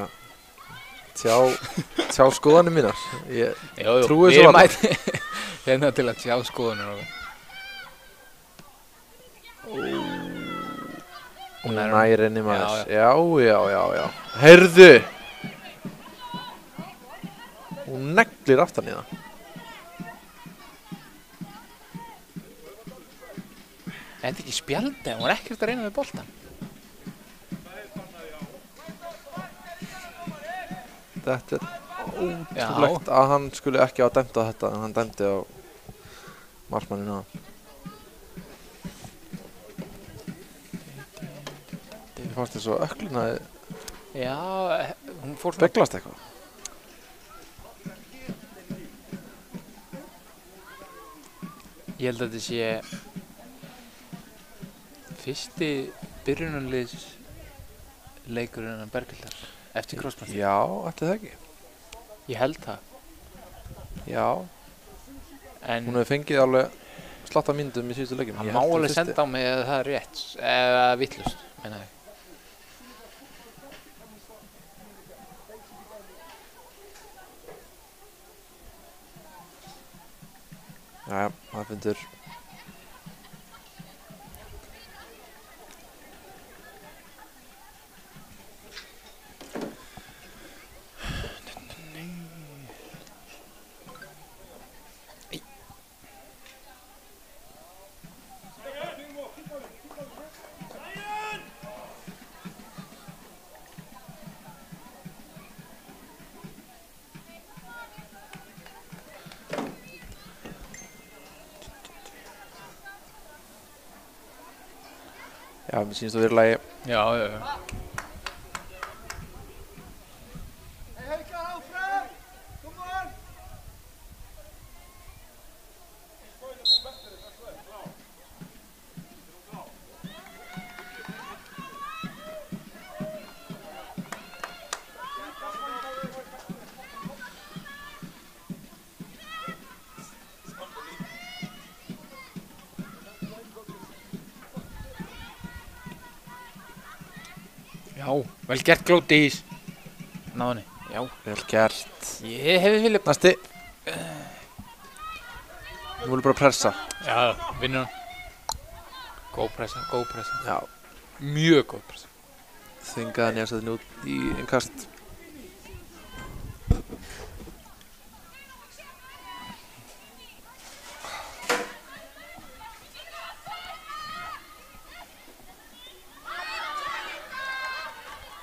tjá skoðanir mínar. Ég trúi við svo erum alveg. mættir hérna til að sjá skoðunum og... Hún nær henni maður. Já. Já. Heyrðu! Hún neglir aftan í það. Er þetta ekki spjaldi? Hún var ekkert að reyna með boltan. Þetta er ótrúlegt að hann skulle ekki hafa dæmt á þetta en hann dæmdi á markmanninn á. Ég fannst þess að öklunaði Já, hún fór svona... speglast eitthvað. Ég held að þetta sé fyrsti byrjunarliðs leikurinn innan Berghildar eftir crossband. Já, ætli það ekki. Ég held það. Já, En hún hefur fengið alveg slatta myndum í síðustu leikjum. hann má alveg senda á mig eða það er rétt eða vittlust, meina ég. Já, það finnur. Já, mér sýnst að vera í lagi. Já. Hey, Helga, hou vrij! Kom aan! Já, vel gert Glódís. Náðu henni. Já. Vel gert. Ég hefði viljað. Næsti. Nú viljum bara pressa. Já, vinnur hann. Góð pressa, góð pressa. Já. Mjög góð pressa. Þvingaði hann í að setja henni út í innkast.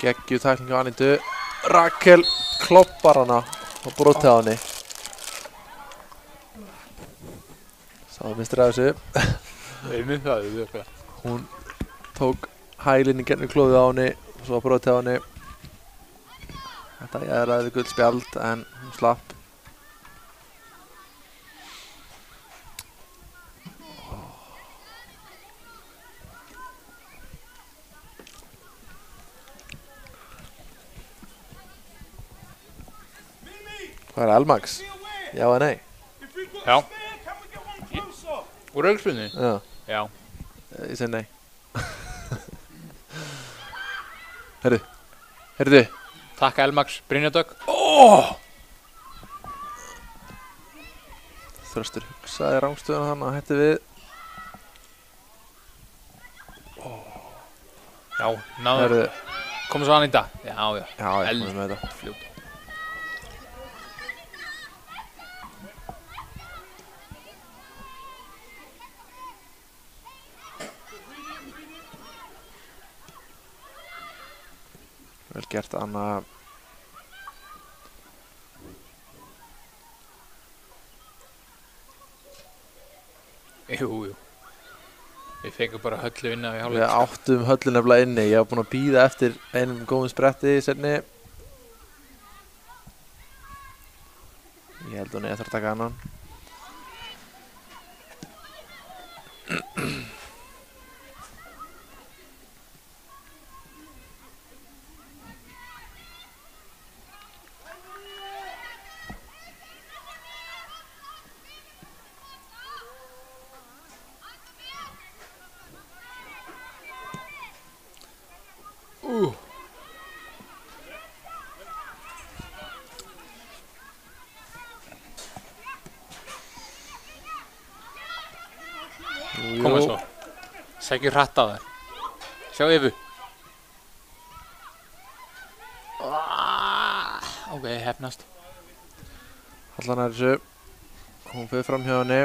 Geggju tækling á Anítu. Rakel kloppar hana og brotið á henni. Sáðu mistur af þessu. Einnig það, þú veist það. Hún tók hælinn í gennum klóðið á henni og svo brotið á henni. Þetta jaðraði við gult spjald en hún slapp. Hvað Elmax? Já eða nei? Já. Can we get one closer? Úr augsbrunni? Já. Já. Ég segi nei. Herðu. Takk Elmax, Brynjadögg. Þröstur hugsaði rangstöðuna þannig að hætti við. Já, náðu. Herðu. Komum svo Aníta. Já, já. Já, ég komið með þetta. Fljótt. Vel gert Anna. Jú. Við fengum bara höllu vinna við Við hálfleik. áttum höllin nefnilega inni. Ég var búinn að bíða eftir einum góðum spretti í seinni. Ég held hún eftir að taka annan. Koma svo. Sækju hratt á þær. Sjá Evu. Ok, hefnast. Hallan er þessu. Hún fyrir fram hjá henni.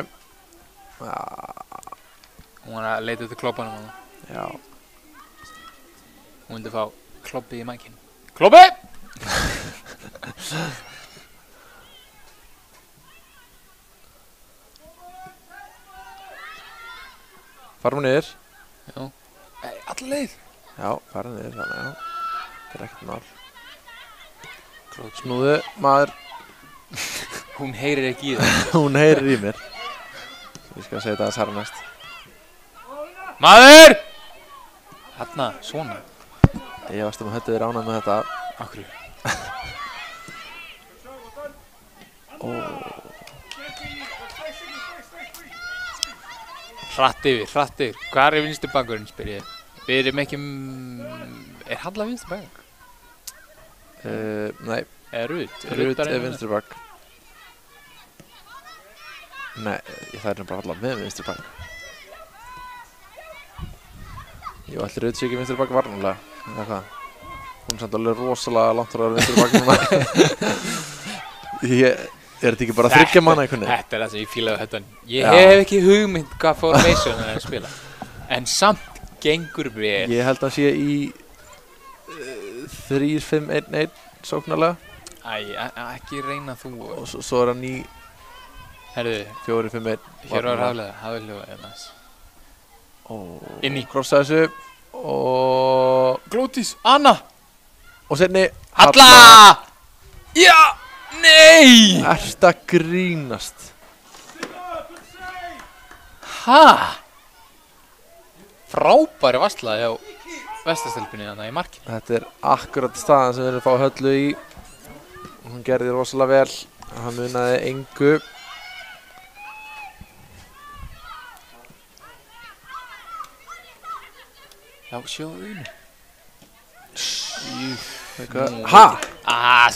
Hún var að leita til klobbanum hana. Já. Hún vildi fá klobbið í mækinn. Klobbi! Farum niður. Já. Alla leið. Já, farum niður þannig, já. Þetta er ekkert mál. Snúðu, maður. Hún heyrir ekki í það. Hún heyrir í mér. Ég skal segja þetta að Sara næst. Maður! Þarna, svona. Ég varst að höfðu þér ánað með þetta. Akkur. Hratt yfir. Hvar er vinstri bakkurinn, spyr ég. Við erum ekki Er Halla vinstri bakk? Nei, Rut Rut er vinstri bakk. Nei, það er bara Halla með vinstri bakk. Jú, ætli Rut sé ekki vinstri bakk varnulega. Eða hvað? Hún er samt alveg rosalega langt frá vinstri bakk núna. Er þetta ekki bara þriggja manna einhvern veginn? Þetta er það sem ég fílaði þetta. Ég hef ekki hugmynd hvað formation það er að spila. En samt gengur vel. Ég held að sé í 3-5-1-1 sóknarlega. Ekki reyna þú. Og svo er hann í Herðu, 4-5-1. hér var hafðlega ennast. Inn í. Krossa þessu. Og Glódís, Anna! Og seinni Halla! Já! Nei! Ert að grínast? Ha? Frábæri vaslaði á vestastelpunni þarna í markinu. Þetta er akkurat staðan sem við erum að fá Höllu í. Hún gerði rosalega vel. Hann munaði engu. Já, sjóðu einu. Ha?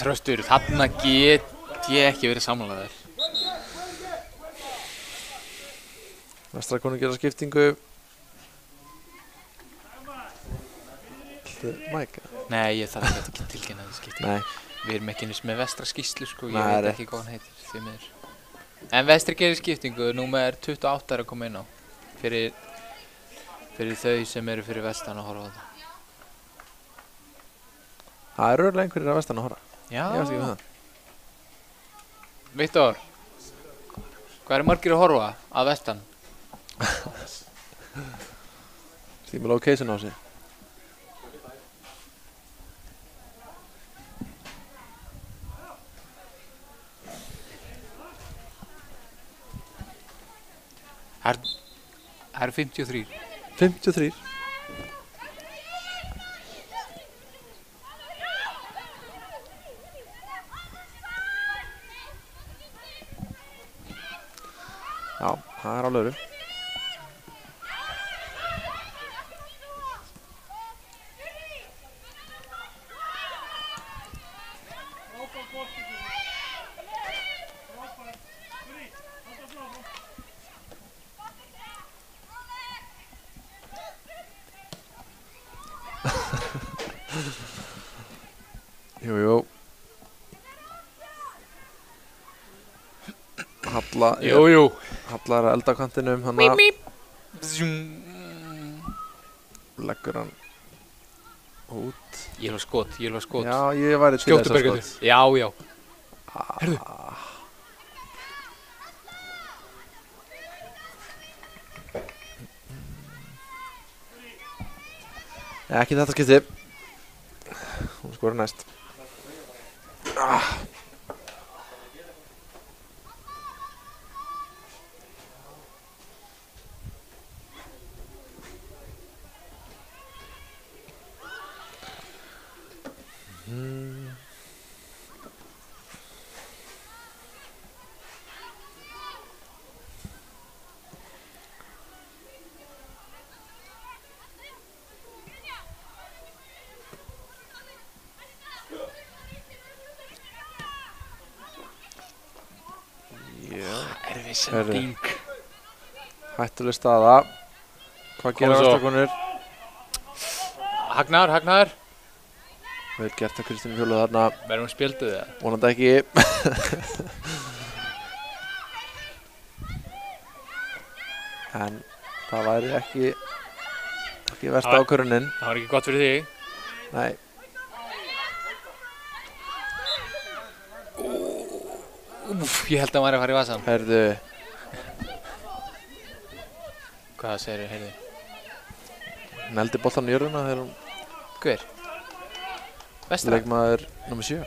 Þröstur, þarna get ég ekki verið sammálaður. Vestra konu gera skiptingu. Mike? Nei, ég þarf ekki tilkynna þessi skiptingu. Nei. Við erum ekki eins með vestra skýrslu sko, ég Nei, veit rétt. ekki hvað hann heitir, því miður. En vestri gerir skiptingu, númer 28 er að koma inn á. Fyrir þau sem eru fyrir vestan að horfa á það. Það eru örugglega einhverjir að vestan að horfa. Já. Ég veist ekki með það. Viktor, hvað eru margir að horfa að vestan? Því með location á sig. Það eru 53. 53. Já, það er á lögru. Jú. Halla Jú. Halla er að elda á kantinum, hann Mím, mím. leggur hann út. Ég vil ha skot. Já, ég væri til Skjóttu þess að Bergerður. skot. Já. Herðu. Ekki þetta skipti. Hún skorar næst. Erfið sending. Hættuleg staða. Hvað gera Kom svo. Vestarkonur? Hagnaður. Vel gert að Kristínu Fjólu þarna. Verðum spjölduð það? Vonandi ekki. En það væri ekki versta ákvörðunin. Það var ekki gott fyrir þig. Nei. Ég held að hann væri að fara í vasan. Herðu, Hvað segirðu, heyrðu? neldi boltan í jörðuna þegar hún Hver? Vestra? leikmaður nr. 7.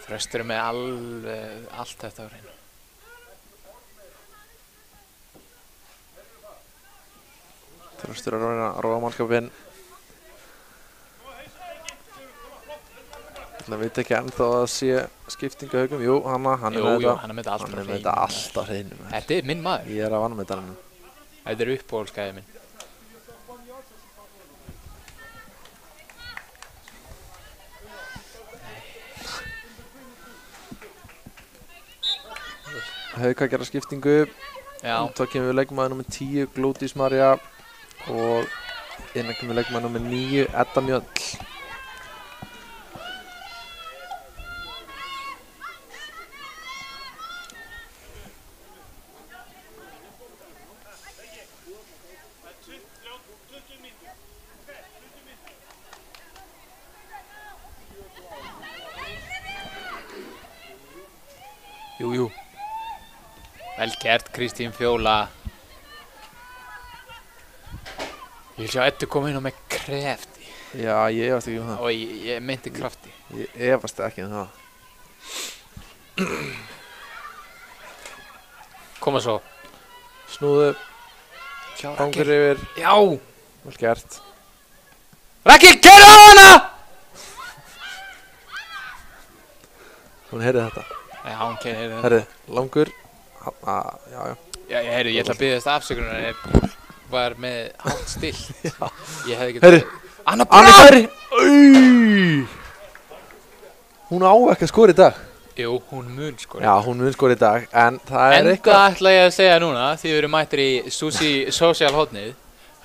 Þröstur er með allt þetta á hreinu. Þröstur að reyna að róa mannskapinn. Það veit ekki ennþá að sé skiptingu Haugum. Jú, hann er með þetta. Hann er með þetta allt á Hann er með hreinu. þetta allt á hreinu. maður. Þetta er minn maður. Ég er að vanna með þetta hann. Þetta er uppbólskæðið minn. Hauka gera skiptingu. Já. Þá kemur við leikmaður nr. 10, Glódís María. Og innan kemur leikmaður nr. 9, Edda Mjöll. Jú. Vel gert, Kristín Fjóla. Ég vil sjá Eddu koma inn á með krafti. Já, ég efast ekki um það. Og ég meinti krafti. Ég efast ekki um það. Koma svo. Snúðu, Sjá, gangur yfir. Já. Vel gert. Raggi, kæra á hana! Hún heyrði þetta. Já, hún kæra þetta. Herri, langur. Já. Já, ég ætla að biðja þetta afsökunar en Púl var með hátt stilt. Já. Ég hefði ekki... Herri, Anna Anna Brá! færi. Hún á ekki að skora í dag. Jú, hún mun skora. Já, hún mun skora í dag, en það er Enda ætla ég að segja núna, því við erum mættir í Susi Social hotnið,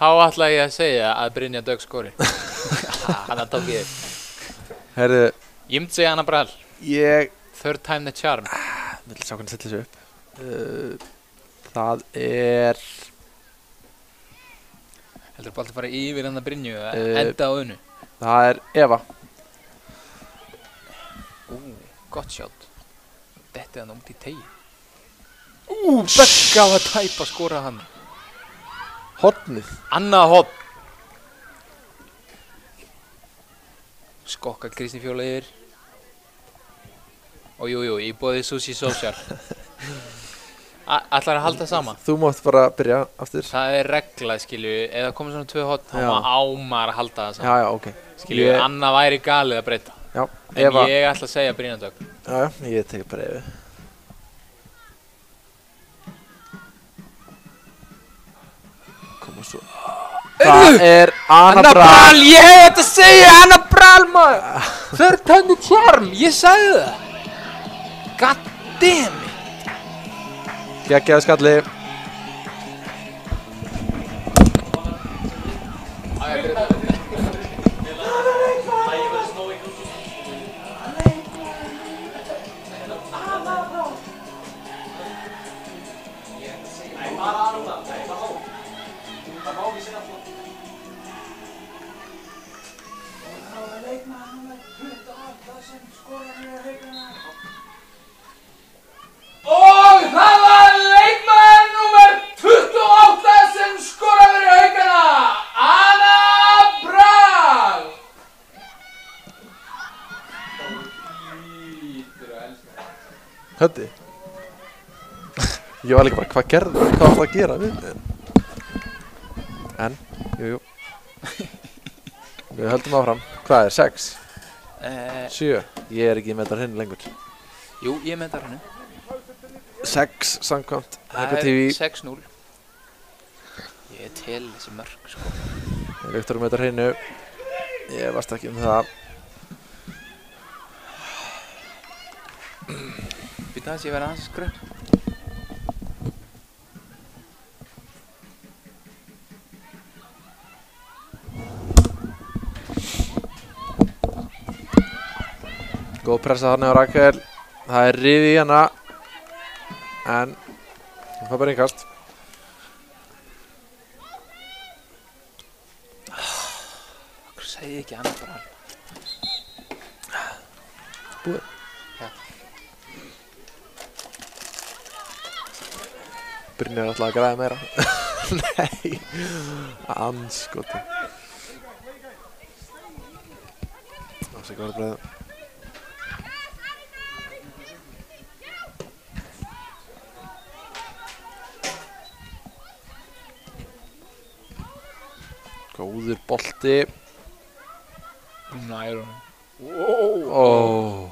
þá ætla ég að segja að Brynja Dögg skori. Hann að tók ég. Herri, Ég myndi segja Anna Brall. ég Third time the charm. vil sjá hvernig setja þessu upp. Það er Heldur bara að fara yfir hann að Brynju eða Eh, enda á Unnu. Það er Eva. Gott sjátt. Dettið hann út í tegi. Begga var tæp að skora hann. Hornið. Annað hotn. Skokka Kristín Fjóla yfir. Og jú, í boði Sushi Social. Ætlar að halda sama. Þú mátt bara byrja aftur. Það er regla, skilju, eða komið svona 2 hotn, þá Já. má ámar að halda það sama. Já, ok. Skilju, annað væri galið að breyta. Já, En Eva. ég ætla að segja Brynja Dögg. Já, ég tek bara Evu. Koma svo. Það er Anna Brall. Ég hef þetta að segja, Anna Brall, maður! Third time the charm, ég sagði það! God damn it! Geggjaði skalli. Og það var leikmaður númer 28 sem skoraði fyrir Haukana, Anna Brall! Höndi. Ég var líka bara, hvað gerðu? Hvað var það að gera? En, jú. Við höldum áfram. Hvað er, 6? 7? Ég er ekki með þetta hinn lengur. Jú, ég með það henni. 6 samkvæmt Það Hauka er TV. 6-0. Ég tel þessi mörg, sko. Viktor með þetta hreinu. Ég varst ekki um það. Býta þess, ég verði aðeins skröpp. Góð pressa þarna á Rakel. Það er riði í hana. En hún fær bara innkast. Hvað segi ég ekki Anna Brall? Búið. Já. Brynjar alltaf að græða meira. Nei. Anskoti. Það sé góður breiða. Góður bolti. Nær honum. Ó.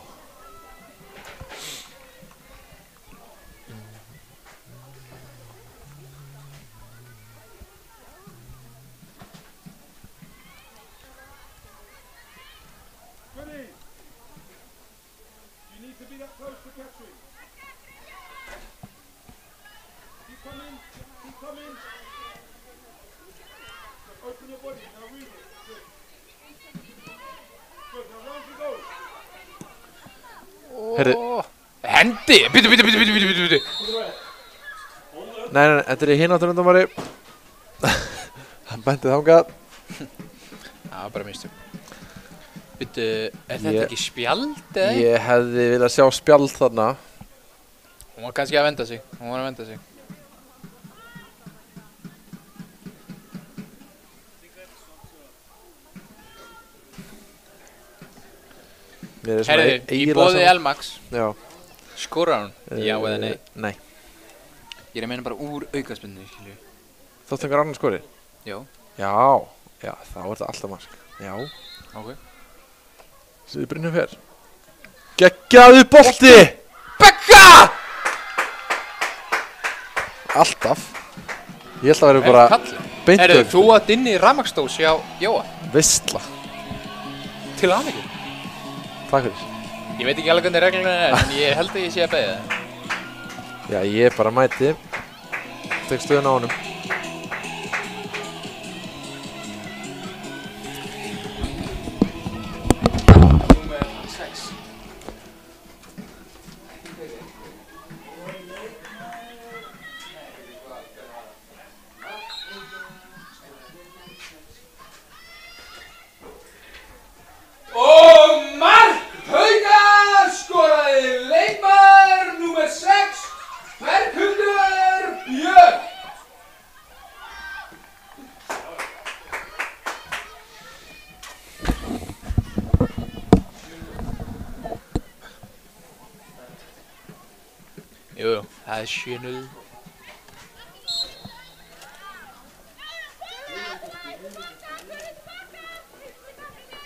Ready? You need to be that close to catching. Keep coming. Keep coming. Open your body. Now read it. Good. Good. Now round you go. Herri. Hendi! Býtu. Nei, þetta er í hináttunundumari. Hann bændi þangað. Það var bara mistök. Býtu, er þetta Ég- ekki spjald eða? Ég hefði viljað sjá spjald þarna. Hún var kannski að venda sig. Mér er svona Herðu, í eiginlega boði sama. Elmax, Já. skorar hún? Já eða nei? Nei. Ég er að meina bara úr aukaspinnu, skilju. Þótt einhver annar skori? Já. Já, þá er þetta alltaf mark. Já, Ok. Siggi Brynjar fer. Geggjaðu bolti! Begga! Alltaf. Ég held að vera bara beint Herru, upp. þú átt inn í rafmagnsdós hjá Jóa. Veistla. Til hamingju. Takk fyrir. Ég veit ekki alveg hvernig regluna er, en ég held að ég sé að beðja það. Já, ég bara mæti. Tek stöðun á honum. Númer 6. Og mark Haukar skoraði leikmaður númer 6 Berghildur Björk. Jú, það er 7-0.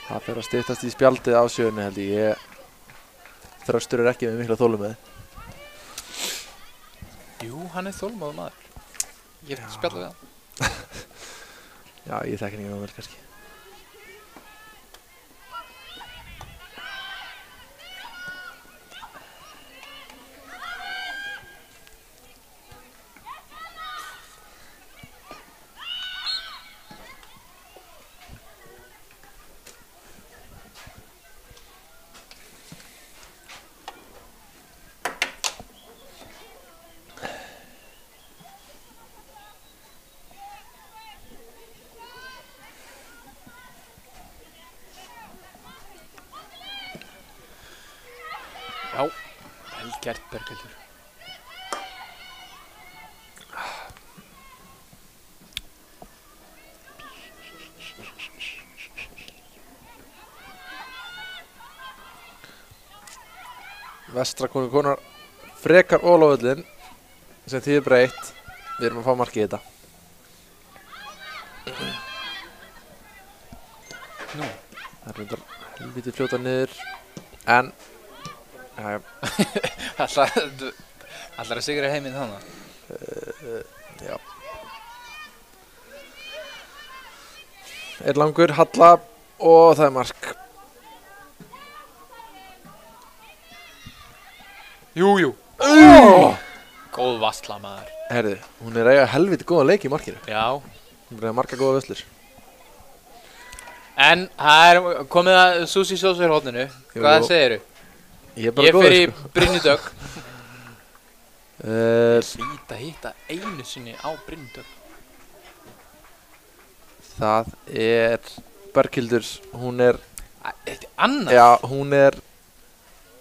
Það fer að styttast í spjaldið á sjöunni held ég. Þröstur er ekki með mikla þólum með. Jú, hann er þólmáður maður. Ég hef ekki spjallað við hann. Já, ég þekki ekki vel kannski. Já, vel gert Berghildur. Vestra konar frekar ólóðullin sem þýðir breytt. Við erum að fá markið í þetta. Nú. Það er reyndar helvítið fljóta niður. En já, Ætlar að sigra heiminn þannig. já. Er langur, halla og það er mark. Jú. Góð vassla maður. Herðu, hún er eiga helviti góða leik í markinu. Já. Hún er að marka góða vöslur. En það er komið að Susi Sósur hótninu. Jú. Hvað segiru? Ég er bara Ég góður, fer í Brynju Dögg. Hlýt að hitta einu sinni á Brynju Dögg. Það er Berghildur, hún er, Þetta er annað. já, hún er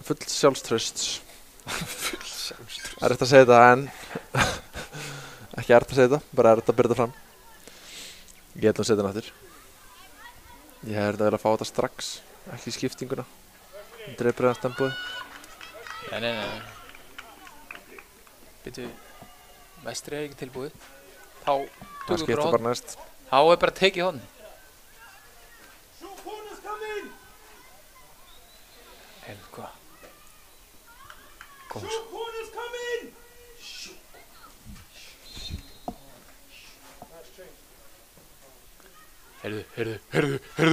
full sjálfstrausts. Full sjálfströst. Erfitt að segja þetta en ekki erfitt að segja þetta, bara erfitt að byrja þetta fram. Ég ætlum að setja hann aftur. Ég hefði verið að fá þetta strax, ekki í skiptinguna. Dreipur hans tempóið. Nei. Býtu, vestri er ekki tilbúið. Þá Það tökum við skiptir bara bara hóðn. næst. Þá er bara tekið hóðni. So corners coming. Hefðu hvað? So corners coming. Heyrðu.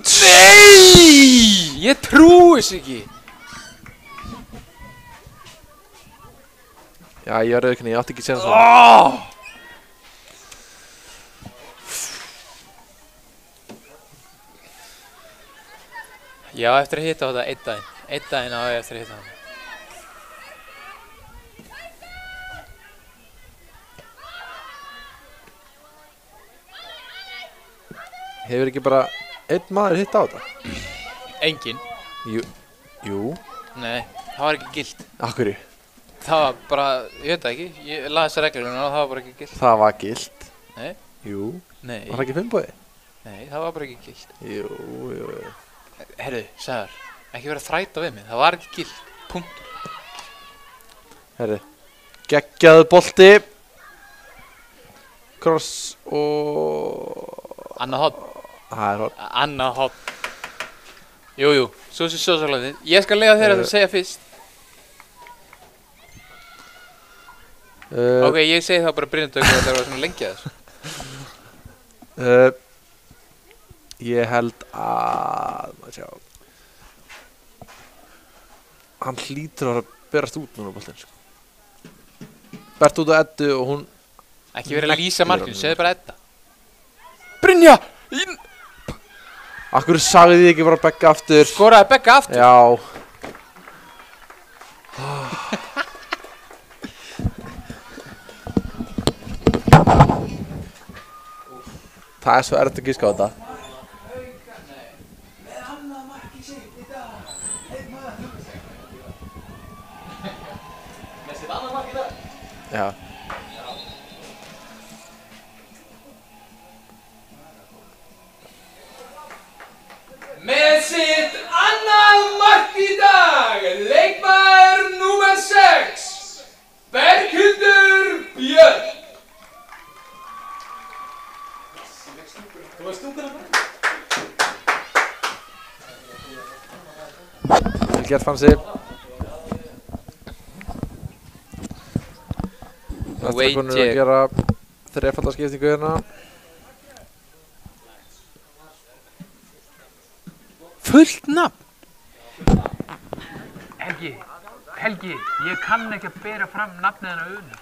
Nei! Ég trúi þess ekki. Já, ég var auðvitað, ég átti ekki að segja það. Ég á eftir að hitta á þetta einn daginn. Einn daginn á ég eftir að hitta á þetta. Hefur ekki bara einn maður hitt á þetta? Engin. Jú. Nei, það var ekki gilt. Akkurju? Það var bara, ég veit það ekki. Ég laði þessar regluna og það var bara ekki gilt. Það var gilt. Nei. Jú. Nei. Var það ekki fimmboði? Nei, það var bara ekki gilt. Jú. Herðu, Sæðar, ekki vera að þræta við mig. Það var ekki gilt. Punktur. Herri. Geggjaðu bolti. Kross og Annað hot. Það er hot. Annað hot. Jú, Susi Social-hóðnið. Ég skal lega þér að segja fyrst. Ok, ég segi þá bara Brynjar Dögg og það var svona lengi að þessu. Ég held að, maður sjá, hann hlýtur að berast út núna boltinn, sko. Bert út á Eddu og hún... Ekki verið að lýsa markinu, segðu bara Edda. Brynja! Akkur sagði þið ekki bara Begga aftur? Skoraði Begga aftur? Já. Það er svo erfitt að giska á þetta. Já. Með sitt annað mark í dag, leikmaður númer 6, Berghildur Björn. Vel gert, Fansi. Næsta konur að gera þrefaldaskiptingu hérna. Fullt nafn? Helgi, ég kann ekki að bera fram nafnið hennar Unu.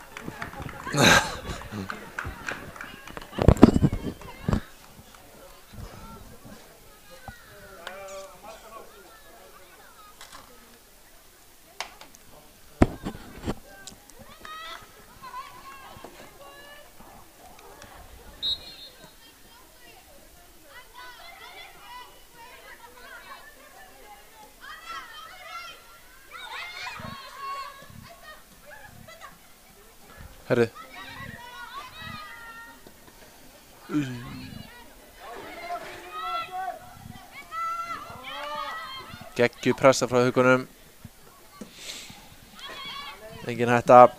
Herri. Geggju pressa frá Haukunum. Engin hætta.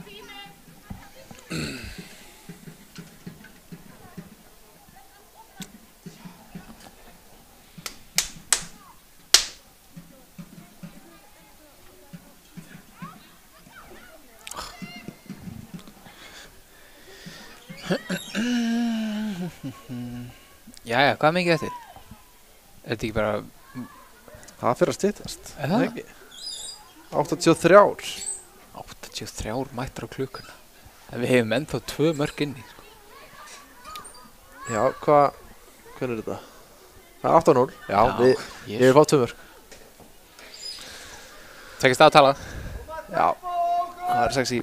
Jæja, hvað mikið eftir? Er þetta ekki bara... Það fyrir að styttast. Er það? Ekki? 83. 83 mættar á klukkuna. En við hefum ennþá 2 mörk inni, sko. Já, hvernig er þetta? Það er 8-0. Já, við fáum 2 mörk. Tekist að tala. Já, það er sexy.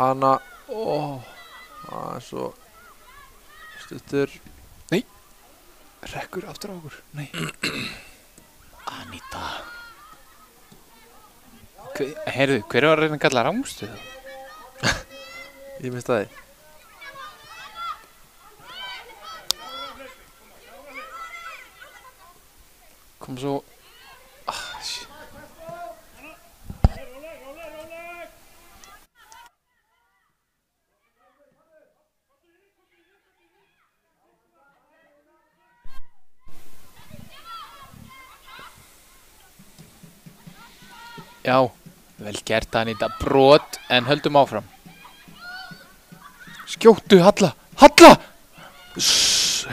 Hanna, það er svo stuttur. Nei, rekkur aftur á okkur. Nei. Anita. Heyrðu, hver var að reyna að kalla rángstuð? Ég minnst það þig. Kom svo... Já, vel gert Anita, brot en höldum áfram. Skjóttu, Halla! Halla!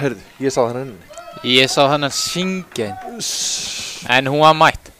Heyrðu, ég sá það henni. Ég sá hann að syngja en hún var mætt.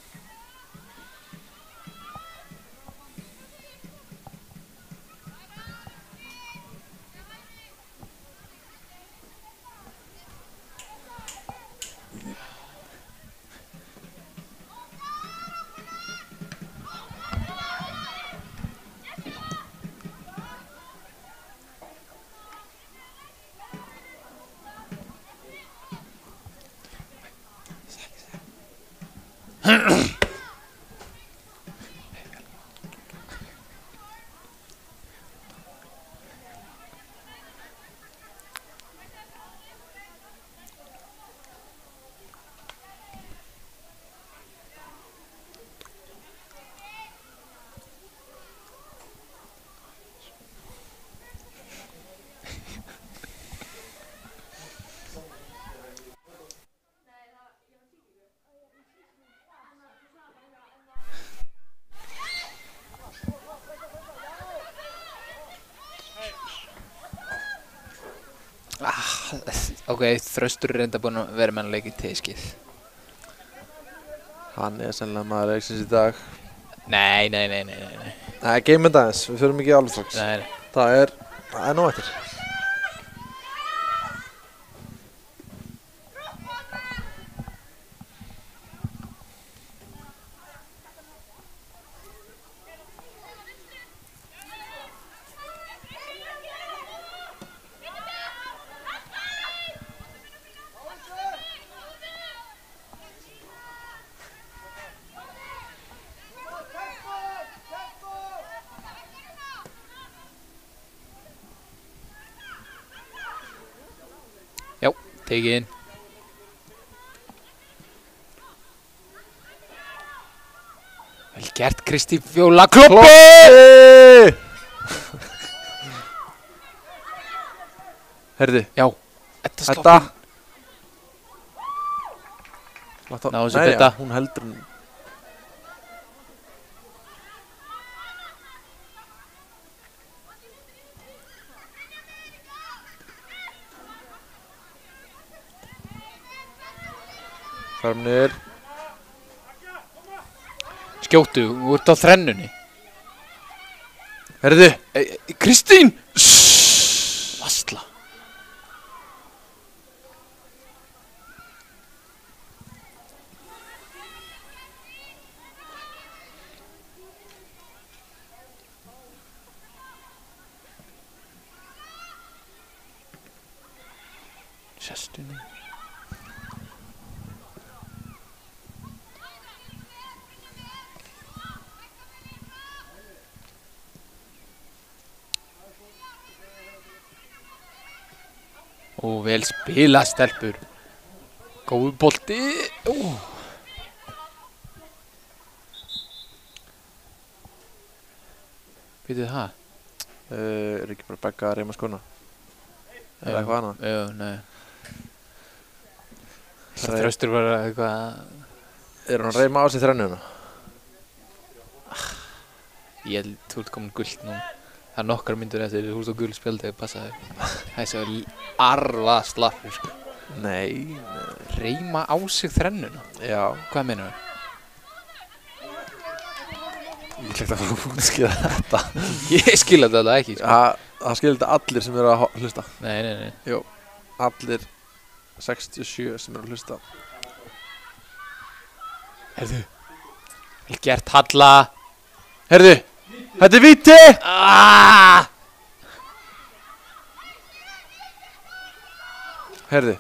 Ok, Þröstur er reynda búinn að vera með hann leik í teskið. Hann er sennilega maður leiksins í dag. Nei. Nei, geymum þetta aðeins, við förum ekki alveg strax. Nei. Það er nóg eftir. Já, tekið inn. Vel gert, Kristín Fjóla. Kloppi! Herðu, Já, þetta þetta. sloppin. Náðu þessu Nei, Beta. hún heldur hún. Farmnir. Skjóttu, þú ert á þrennunni. Herðu, Kristín! Vassla. Sestunni. Ó, vel spila, stelpur. Góð bolti. Vitið það? Er ekki bara begga að reyma skona? Eða eitthvað annað? Já, nei. Þröstur var eitthvað. Er hún að reyma á sig þrennuna? Ég held þú ert komin gult núna. Það er nokkar myndur eftir þú ert á gul spjaldi að passa þig. Það er svo arfa slappur, sko. Nei. Reyma á sig þrennuna. Já. Hvað meinar það? Ég ætla ekki að fara að útskýra þetta. Ég skil þetta ekki, sko. Það skilur þetta allir sem eru að hlusta. Nei. Jú. Allir 67 sem eru að hlusta. Herðu. Vel gert, Halla. Herðu. Þetta er víti! Herðu.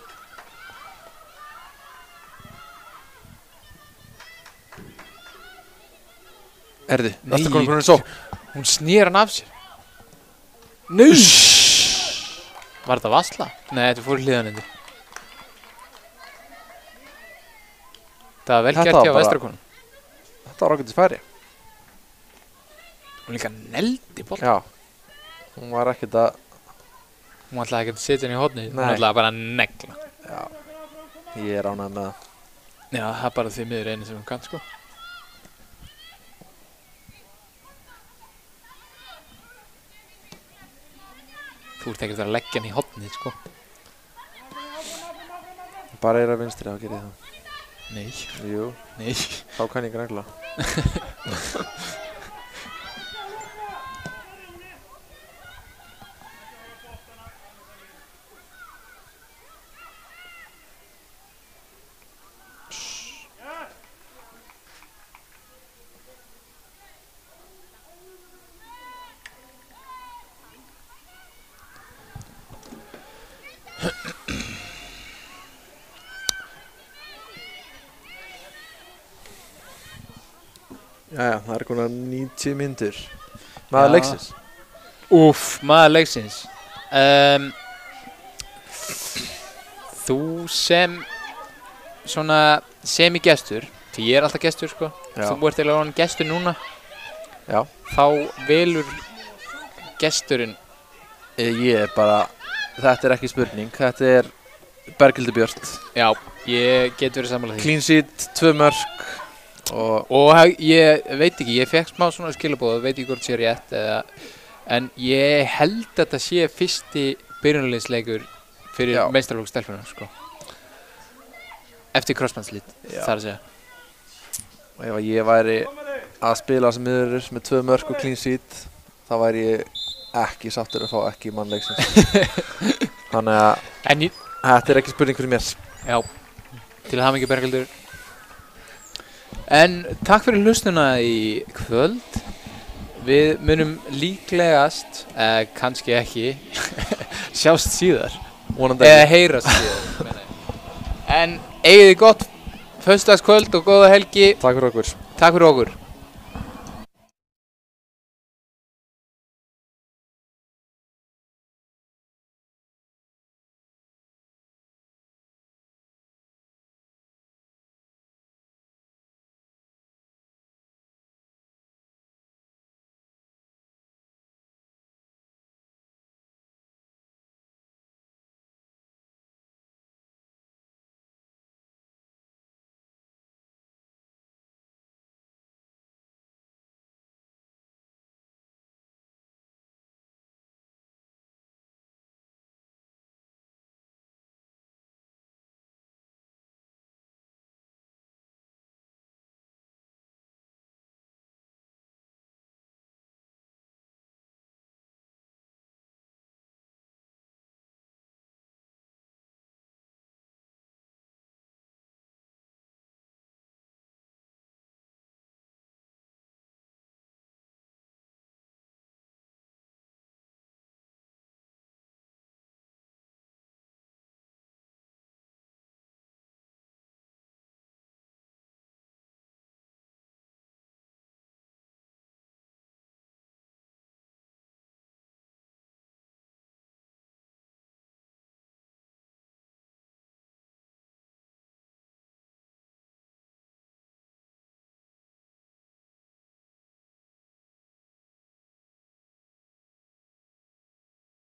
Herðu. Næsta konur er svo. Hún snýr hann af sér. Nei. Var þetta vassla? Nei, þetta fór í hliðan undir. Það var vel Þetta gert var hjá bara- Vestrakonum. Þetta var ágætis færi. Hún líka neldi boll. Já. Hún var ekkert að... Hún ætlaði ekki að setja henni í hornið. Hún Nei. ætlaði bara að negla. Já. Ég er ánægð með það. Já, það er bara því miður einu sem hún kann, sko. Þú ert ekkert að leggja henni í hornið, sko. Bara er að vinstri þá gerir ég það. Nei, Jú. nei. Þá kann ég grægla. Jæja, það er konar 90 myndur. Maður Já. leiksins. Úff, maður leiksins. Þú sem svona semi-gestur, því ég er alltaf gestur, sko. Já. Þú ert eiginlega orðinn gestur núna. Já. Þá velur gesturinn. Ég er bara... Þetta er ekki spurning. Þetta er Berghildur Björt. Já, ég get verið sammála því. Clean sheet, 2 mörk og Ég veit ekki, ég fekk smá svona skilabóð, veit ekki hvort sé rétt eða, en ég held að þetta sé fyrsti byrjunarliðsleikur fyrir Já. meistaraflokk stelpuna, sko. Eftir crossbandslít, Já. þar að segja. Og ef að ég væri að spila sem miður með 2 mörk og clean sheet, þá væri ég ekki sáttur að fá ekki mannleiksins. Þannig að En þetta er ekki spurning fyrir mér. já, til hamingju Berghildur. En takk fyrir hlustuna í kvöld. Við munum líklegast, kannski ekki, sjást síðar. Vonandi Eða ekki. heyrast síðar, meina ég. En eigið þið gott föstudagskvöld og góða helgi. Takk fyrir okkur. Takk fyrir okkur.